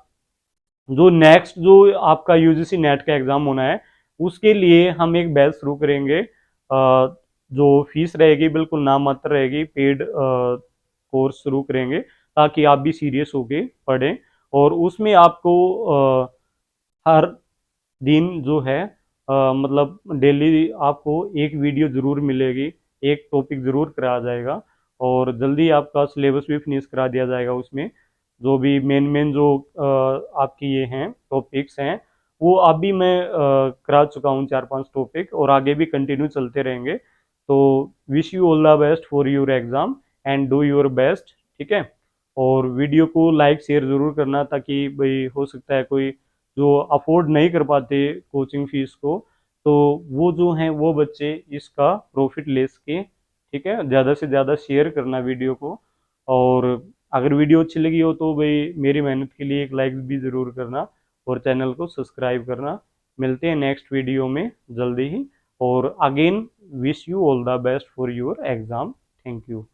जो नेक्स्ट जो आपका यूजीसी नेट का एग्जाम होना है, उसके लिए हम एक बैच शुरू करेंगे। जो फीस रहेगी बिल्कुल नाम मात्र रहेगी, पेड कोर्स शुरू करेंगे, ताकि आप भी सीरियस होके पढ़ें। और उसमें आपको हर दिन जो है, मतलब डेली आपको एक वीडियो जरूर मिलेगी, एक टॉपिक जरूर कराया जाएगा। और जल्दी आपका सिलेबस भी फिनिश करा दिया जाएगा। उसमें जो भी मेन मेन जो आपकी ये हैं टॉपिक्स हैं, वो अभी मैं करा चुका हूँ 4-5 टॉपिक, और आगे भी कंटिन्यू चलते रहेंगे। तो wish you all the best for your exam and do your best, ठीक है। और वीडियो को लाइक शेयर जरूर करना, ताकि भाई हो सकता है कोई जो अफोर्ड नहीं कर पाते कोचिंग फीस को, तो वो जो हैं वो बच्चे इसका प्रॉफिट ले सके, ठीक है। ज़्यादा से ज़्यादा शेयर करना वीडियो को। और अगर वीडियो अच्छी लगी हो तो भाई मेरी मेहनत के लिए एक लाइक भी ज़रूर करना, और चैनल को सब्सक्राइब करना। मिलते हैं नेक्स्ट वीडियो में जल्दी ही। और again wish you all the best for your exam. Thank you.